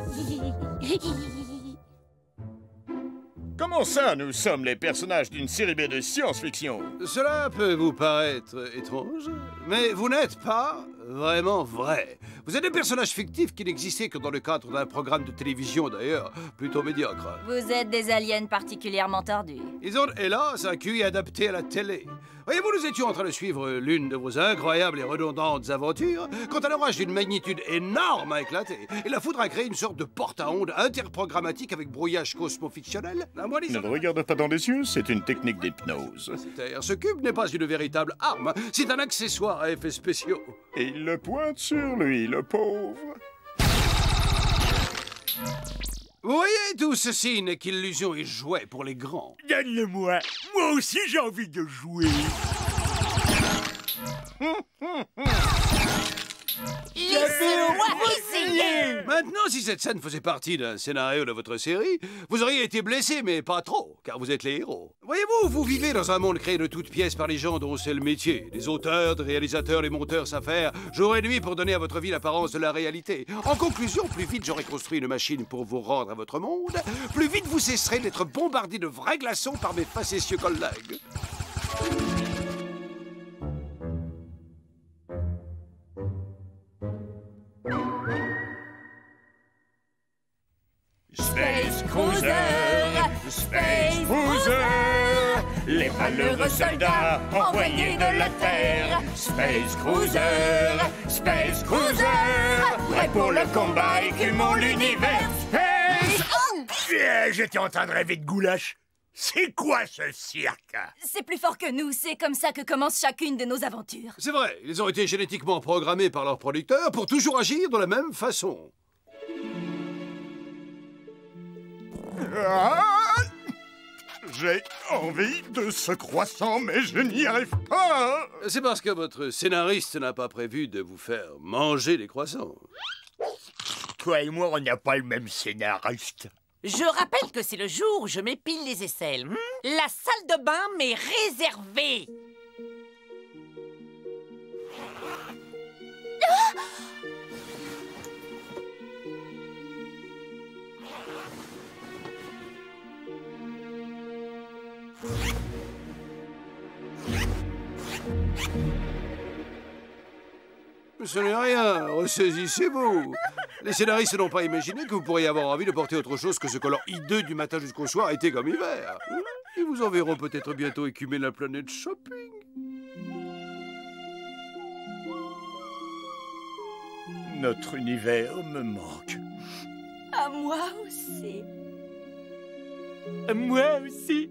Comment ça, nous sommes les personnages d'une série B de science-fiction? Cela peut vous paraître étrange, mais vous n'êtes pas vraiment vrai. Vous êtes des personnages fictifs qui n'existaient que dans le cadre d'un programme de télévision, d'ailleurs, plutôt médiocre. Vous êtes des aliens particulièrement tordus. Ils ont, hélas, un QI adapté à la télé. Voyez-vous, nous étions en train de suivre l'une de vos incroyables et redondantes aventures quand un orage d'une magnitude énorme a éclaté et la foudre a créé une sorte de porte à ondes interprogrammatique avec brouillage cosmo-fictionnel. Ne le regarde pas dans les yeux, c'est une technique d'hypnose. Ce cube n'est pas une véritable arme, c'est un accessoire à effets spéciaux. Et il le pointe sur lui, le pauvre. Vous voyez, tout ceci n'est qu'illusion et jouet pour les grands. Donne-le-moi. Moi aussi, j'ai envie de jouer. Laissez-moi essayer. Maintenant, si cette scène faisait partie d'un scénario de votre série, vous auriez été blessé, mais pas trop, car vous êtes les héros. Voyez-vous, vous vivez dans un monde créé de toutes pièces par les gens dont c'est le métier. Des auteurs, des réalisateurs, des monteurs savent faire jour et nuit pour donner à votre vie l'apparence de la réalité. En conclusion, plus vite j'aurai construit une machine pour vous rendre à votre monde, plus vite vous cesserez d'être bombardé de vrais glaçons par mes facétieux collègues. Space Cruiser, Space Cruiser, les malheureux soldats envoyés de la Terre. Space Cruiser, Space Cruiser, prêts pour le combat, écumons l'univers. Space... J'étais en train de rêver de goulash. C'est quoi ce cirque? C'est plus fort que nous, c'est comme ça que commence chacune de nos aventures. C'est vrai, ils ont été génétiquement programmés par leurs producteurs pour toujours agir de la même façon. J'ai envie de ce croissant, mais je n'y arrive pas. C'est parce que votre scénariste n'a pas prévu de vous faire manger les croissants. Toi et moi, on n'a pas le même scénariste. Je rappelle que c'est le jour où je m'épile les aisselles. La salle de bain m'est réservée. Ce n'est rien, ressaisissez-vous. Les scénaristes n'ont pas imaginé que vous pourriez avoir envie de porter autre chose que ce collant hideux du matin jusqu'au soir, été comme hiver. Ils vous enverront peut-être bientôt écumer la planète shopping. Notre univers me manque. À moi aussi. Moi aussi.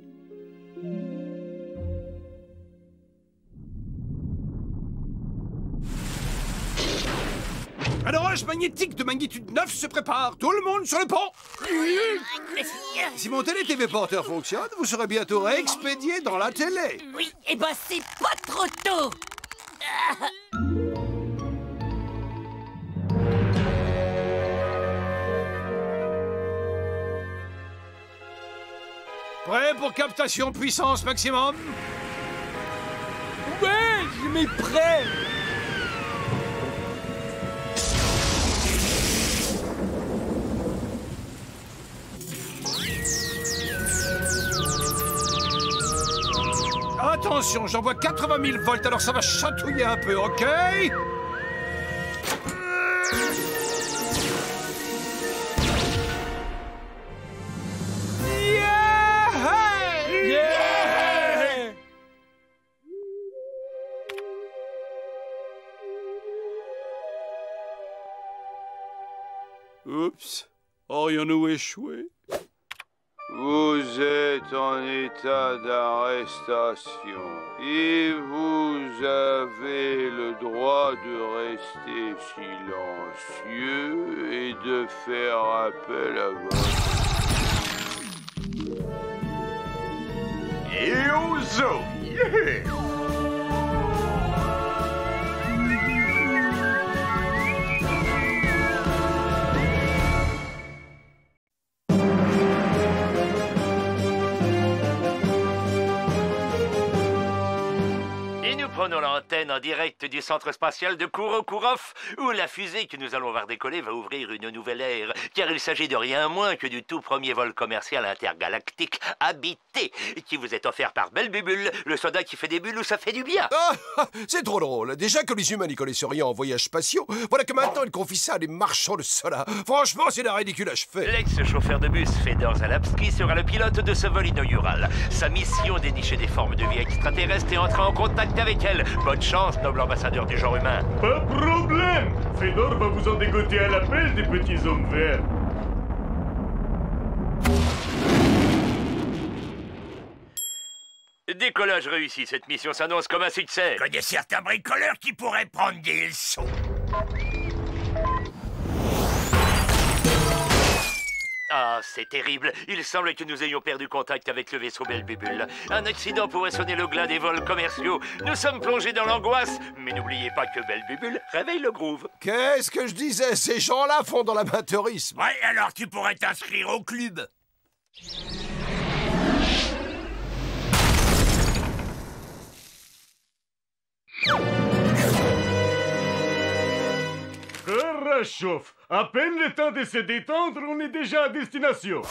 Un orage magnétique de magnitude 9 se prépare. Tout le monde sur le pont. Si mon télé-TV-porteur fonctionne, vous serez bientôt réexpédié dans la télé. Oui, et ben c'est pas trop tôt. Prêt pour captation puissance maximum? Ouais, je m'y prêt. Attention, j'envoie 80 000 volts, alors ça va chatouiller un peu, ok? Oups, aurions-nous échoué? Vous êtes en état d'arrestation et vous avez le droit de rester silencieux et de faire appel à votre... Et aux zoo, yeah! Prenons l'antenne en direct du centre spatial de Kourokourov, où la fusée que nous allons voir décoller va ouvrir une nouvelle ère, car il s'agit de rien moins que du tout premier vol commercial intergalactique habité, qui vous est offert par Belbubule, le soldat qui fait des bulles où ça fait du bien. Ah, c'est trop drôle. Déjà que les humains n'y connaissent rien en voyages spatiaux, voilà que maintenant ils confient ça à des marchands de soda. Franchement, c'est d'un ridicule achevé. L'ex-chauffeur de bus Fedor Zalapski sera le pilote de ce vol inaugural. Sa mission, dénicher des formes de vie extraterrestres et entrer en contact avec elles. Bonne chance, noble ambassadeur du genre humain. Pas de problème. Fedor va vous en dégoter à l'appel des petits hommes verts. Décollage réussi, cette mission s'annonce comme un succès. Je connais certains bricoleurs qui pourraient prendre des leçons. Ah, c'est terrible. Il semble que nous ayons perdu contact avec le vaisseau Belbubule. Un accident pourrait sonner le glas des vols commerciaux. Nous sommes plongés dans l'angoisse. Mais n'oubliez pas que Belbubule réveille le groove. Qu'est-ce que je disais? Ces gens-là font dans l'amateurisme. Ouais, alors tu pourrais t'inscrire au club. Réchauffe. À peine le temps de se détendre, on est déjà à destination.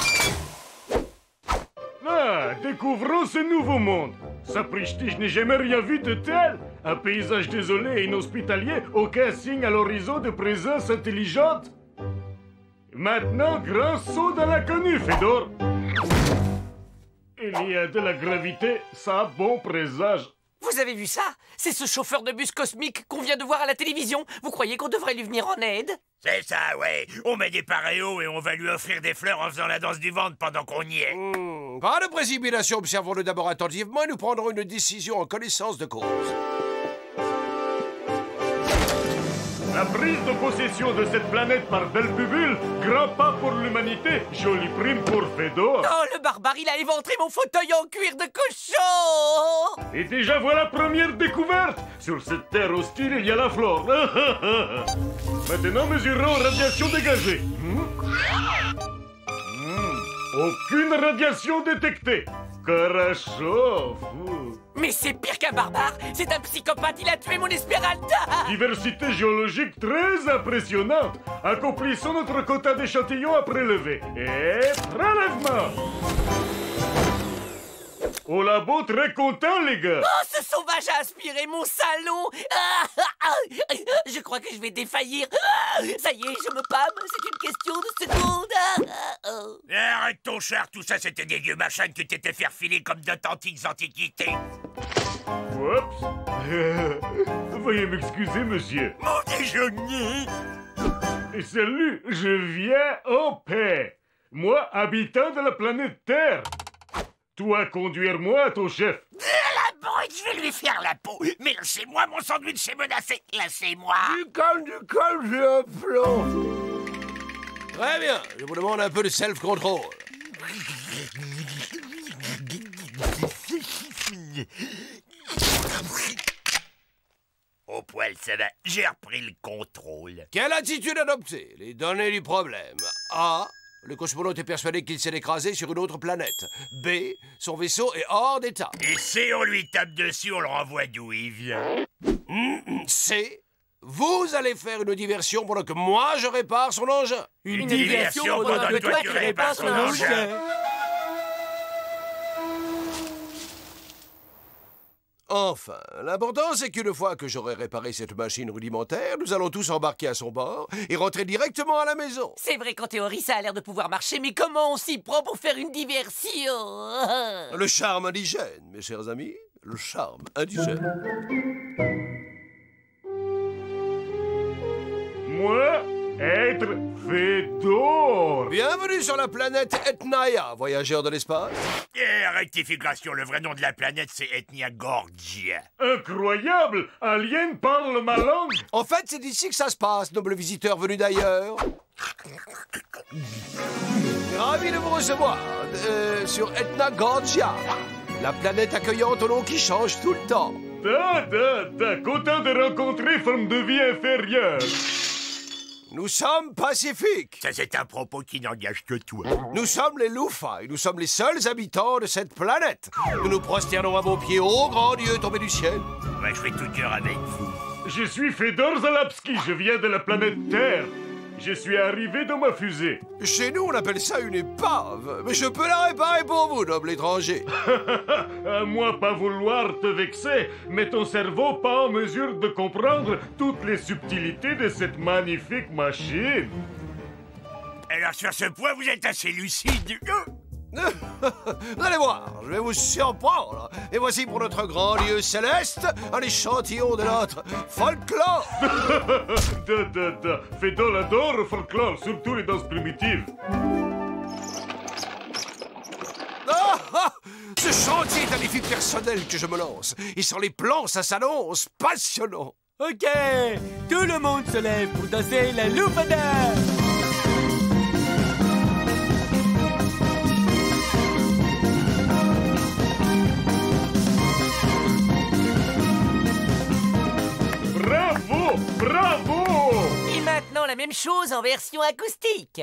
Ah, découvrons ce nouveau monde. Sapristi, je n'ai jamais rien vu de tel. Un paysage désolé et inhospitalier, aucun signe à l'horizon de présence intelligente. Maintenant, grand saut dans l'inconnu, Fedor. Il y a de la gravité, ça a bon présage. Vous avez vu ça? C'est ce chauffeur de bus cosmique qu'on vient de voir à la télévision. Vous croyez qu'on devrait lui venir en aide? C'est ça, ouais. On met des paréos et on va lui offrir des fleurs en faisant la danse du ventre pendant qu'on y est. Pas de précipitation, observons-le d'abord attentivement et nous prendrons une décision en connaissance de cause. La prise de possession de cette planète par Belbubule, grand pas pour l'humanité, jolie prime pour Fedor. Oh, le barbare, il a éventré mon fauteuil en cuir de cochon! Et déjà voilà première découverte. Sur cette terre hostile, il y a la flore. Maintenant, mesurons radiation dégagée. Aucune radiation détectée. Karachov. Mais c'est pire qu'un barbare. C'est un psychopathe, il a tué mon Esmeralda. Diversité géologique très impressionnante. Accomplissons notre quota d'échantillons à prélever. Et prélèvement. Au labo, très content, les gars. Oh, ce sauvage a aspiré mon salon. Je crois que je vais défaillir. Ça y est, je me pâme. C'est une question de secondes. Arrête ton char, tout ça c'était des vieux machins que tu t'étais fait filer comme d'authentiques antiquités. Oups. Veuillez m'excuser, monsieur. Mon déjeuner. Salut, je viens en paix. Moi, habitant de la planète Terre. Toi, conduire-moi, ton chef. La brute, je vais lui faire la peau. Mais laissez-moi, mon sandwich est menacé. Laissez-moi. Du calme, j'ai un plan. Très bien, je vous demande un peu de self-control. Au poil, ça va. J'ai repris le contrôle. Quelle attitude adopter? Les données du problème. A. Le cosmonaute est persuadé qu'il s'est écrasé sur une autre planète. B. Son vaisseau est hors d'état. Et C, on lui tape dessus, on le renvoie d'où il vient. C. Vous allez faire une diversion pendant que moi je répare son engin. Une diversion pendant que toi tu répares son engin. Enfin, l'important c'est qu'une fois que j'aurai réparé cette machine rudimentaire, nous allons tous embarquer à son bord et rentrer directement à la maison. C'est vrai qu'en théorie, ça a l'air de pouvoir marcher, mais comment on s'y prend pour faire une diversion? Le charme indigène, mes chers amis. Le charme indigène. Moi, être Fedor. Bienvenue sur la planète Etnaia, voyageur de l'espace. Rectification, le vrai nom de la planète, c'est Ethnia Gorgia. Incroyable! Alien parle ma langue. En fait, c'est ici que ça se passe, noble visiteur venu d'ailleurs. Ravi de vous recevoir sur Ethnia Gorgia, la planète accueillante au nom qui change tout le temps. Content de rencontrer forme de vie inférieure. Nous sommes pacifiques. Ça, c'est un propos qui n'engage que toi. Nous sommes les Lufai. Nous sommes les seuls habitants de cette planète. Nous nous prosternons à vos pieds, ô grand Dieu tombé du ciel. Ouais, je fais tout cœur avec vous. Je suis Fedor Zalapski. Je viens de la planète Terre. Je suis arrivé dans ma fusée. Chez nous, on appelle ça une épave. Mais je peux la réparer pour vous, noble étranger. À moi pas vouloir te vexer, mais ton cerveau pas en mesure de comprendre toutes les subtilités de cette magnifique machine. Alors sur ce point, vous êtes assez lucide. Vous allez voir, je vais vous surprendre. Et voici pour notre grand Dieu céleste un échantillon de notre folklore. Fedor adore le folklore, surtout les danses primitives. Ce chantier est un défi personnel que je me lance. Et sur les plans, ça s'annonce passionnant. Ok, tout le monde se lève pour danser la loufada. Bravo! Bravo! Et maintenant, la même chose en version acoustique.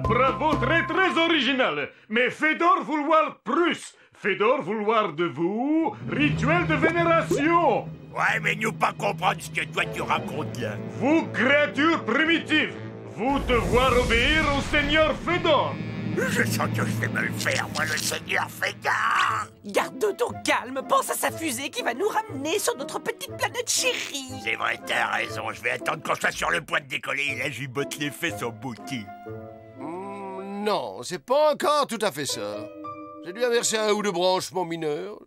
Bravo, très original. Mais Fedor vouloir plus. Fedor vouloir de vous rituel de vénération. Ouais, mais nous pas comprendre ce que toi tu racontes là. Vous, créatures primitives, vous devoir obéir au Seigneur Fedor. Je sens que je vais me le faire, moi, le Seigneur Fedor. Garde ton calme, pense à sa fusée qui va nous ramener sur notre petite planète chérie. C'est vrai, t'as raison, je vais attendre qu'on soit sur le point de décoller et là, je lui botte les fesses en boutique. Non, c'est pas encore tout à fait ça. J'ai dû inverser un ou deux branchements mineurs.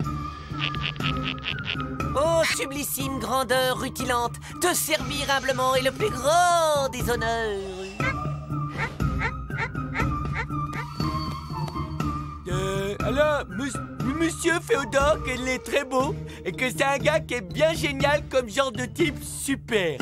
Oh, sublissime grandeur rutilante, te servir humblement est le plus grand des honneurs. Alors, Monsieur Féodor, qu'il est très beau et que c'est un gars qui est bien génial comme genre de type super.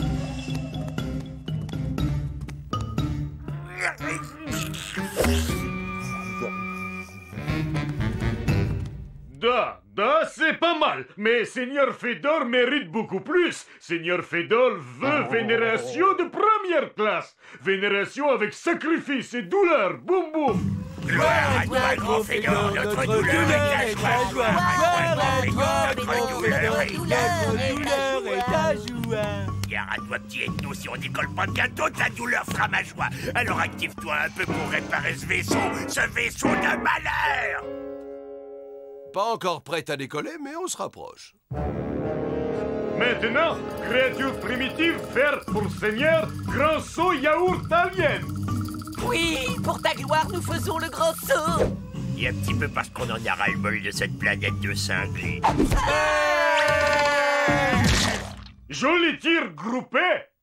C'est pas mal, mais Seigneur Fedor mérite beaucoup plus. Seigneur Fedor veut vénération de première classe. Vénération avec sacrifice et douleur. Boum boum. Gloire à toi, grand Fedor, notre douleur est ta joie. Gloire à toi, notre douleur est ta joie. Douleur est ta joie. Gloire à toi, toi, petit ethno, si on décolle pas bientôt, ta douleur fera ma joie. Alors active-toi un peu pour réparer ce vaisseau de malheur. Pas encore prête à décoller, mais on se rapproche. Maintenant, créature primitive, fer pour seigneur, grand saut yaourt alien. Oui, pour ta gloire, nous faisons le grand saut. Et un petit peu parce qu'on en a ras-le-bol de cette planète de cinglés. Joli tir groupé.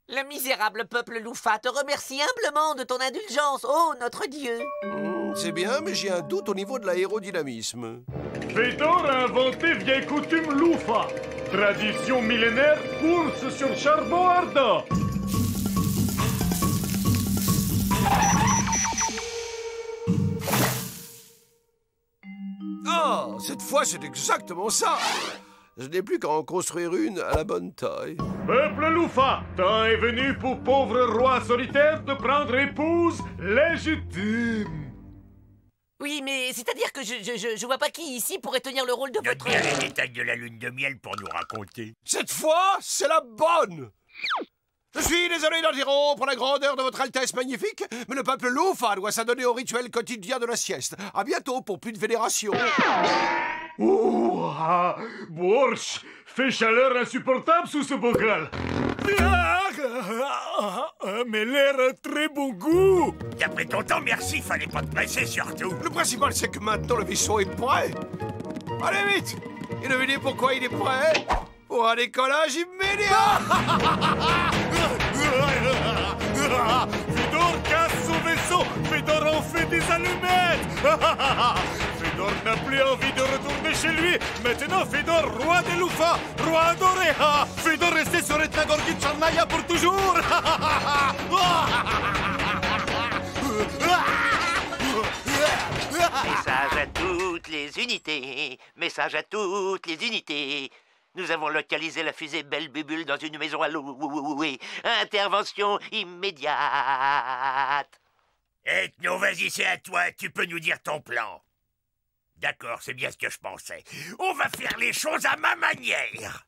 Le misérable peuple Loufa te remercie humblement de ton indulgence, ô notre dieu. C'est bien, mais j'ai un doute au niveau de l'aérodynamisme. Fedor a inventé vieille coutume Loufa. Tradition millénaire, course sur charbon ardent. Ah, cette fois, c'est exactement ça. Je n'ai plus qu'à en construire une à la bonne taille. Peuple Loufa, temps est venu pour pauvre roi solitaire de prendre épouse légitime. Oui, mais c'est-à-dire que je vois pas qui ici pourrait tenir le rôle de votre... Il y a les détails de la lune de miel pour nous raconter. Cette fois, c'est la bonne. Je suis désolé d'interrompre la grandeur de votre Altesse magnifique, mais le peuple Loufa doit s'adonner au rituel quotidien de la sieste. À bientôt pour plus de vénération. Ouah, Borsch, fait chaleur insupportable sous ce bocal. Mais l'air a très bon goût. T'as pris ton temps, merci, fallait pas te presser surtout. Le principal, c'est que maintenant le vaisseau est prêt. Allez vite. Et devinez pourquoi il est prêt? Pour un décollage immédiat. Fedor casse son vaisseau. Fedor en fait des allumettes. Fedor n'a plus envie de retourner chez lui. Maintenant, Fedor, roi de Loufa, roi adoré. Fedor resté sur Etnagorgi Tcharnaya pour toujours. Message à toutes les unités. Message à toutes les unités. Nous avons localisé la fusée Belle Bubule dans une maison à louer. Intervention immédiate. Ethno, vas-y, c'est à toi. Tu peux nous dire ton plan. D'accord, c'est bien ce que je pensais. On va faire les choses à ma manière.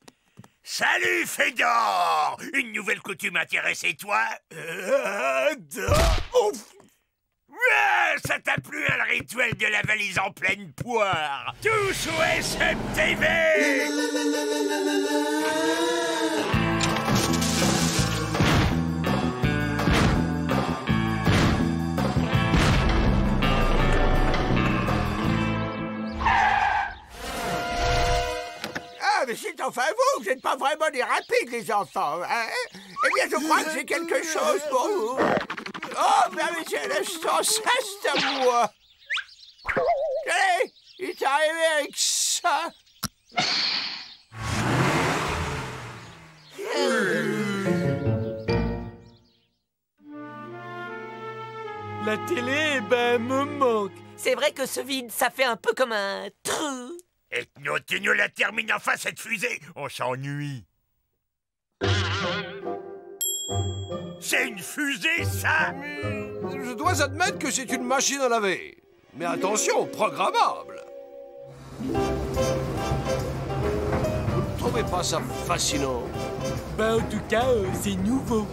Salut, Fedor! Une nouvelle coutume intéresse, et toi? Ouf! Ouais, ça t'a plu, le rituel de la valise en pleine poire? Tous au SMTV! Ah, mais c'est enfin vous n'êtes pas vraiment des rapides, les enfants, hein? Eh bien, je crois que j'ai quelque chose pour vous. Oh, ben, mais c'est l'instant, ça, c'est à moi. Allez, il est arrivé avec ça. La télé, ben, me manque. C'est vrai que ce vide, ça fait un peu comme un trou. Ethno, tu nous la termines enfin, cette fusée. On s'ennuie. C'est une fusée, ça? Je dois admettre que c'est une machine à laver. Mais attention, programmable. Vous ne trouvez pas ça fascinant? Ben, en tout cas, c'est nouveau.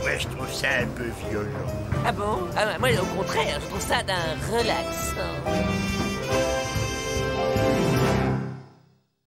Ouais, je trouve ça un peu violent. Ah bon? Ah, moi, au contraire, je trouve ça d'un relaxant.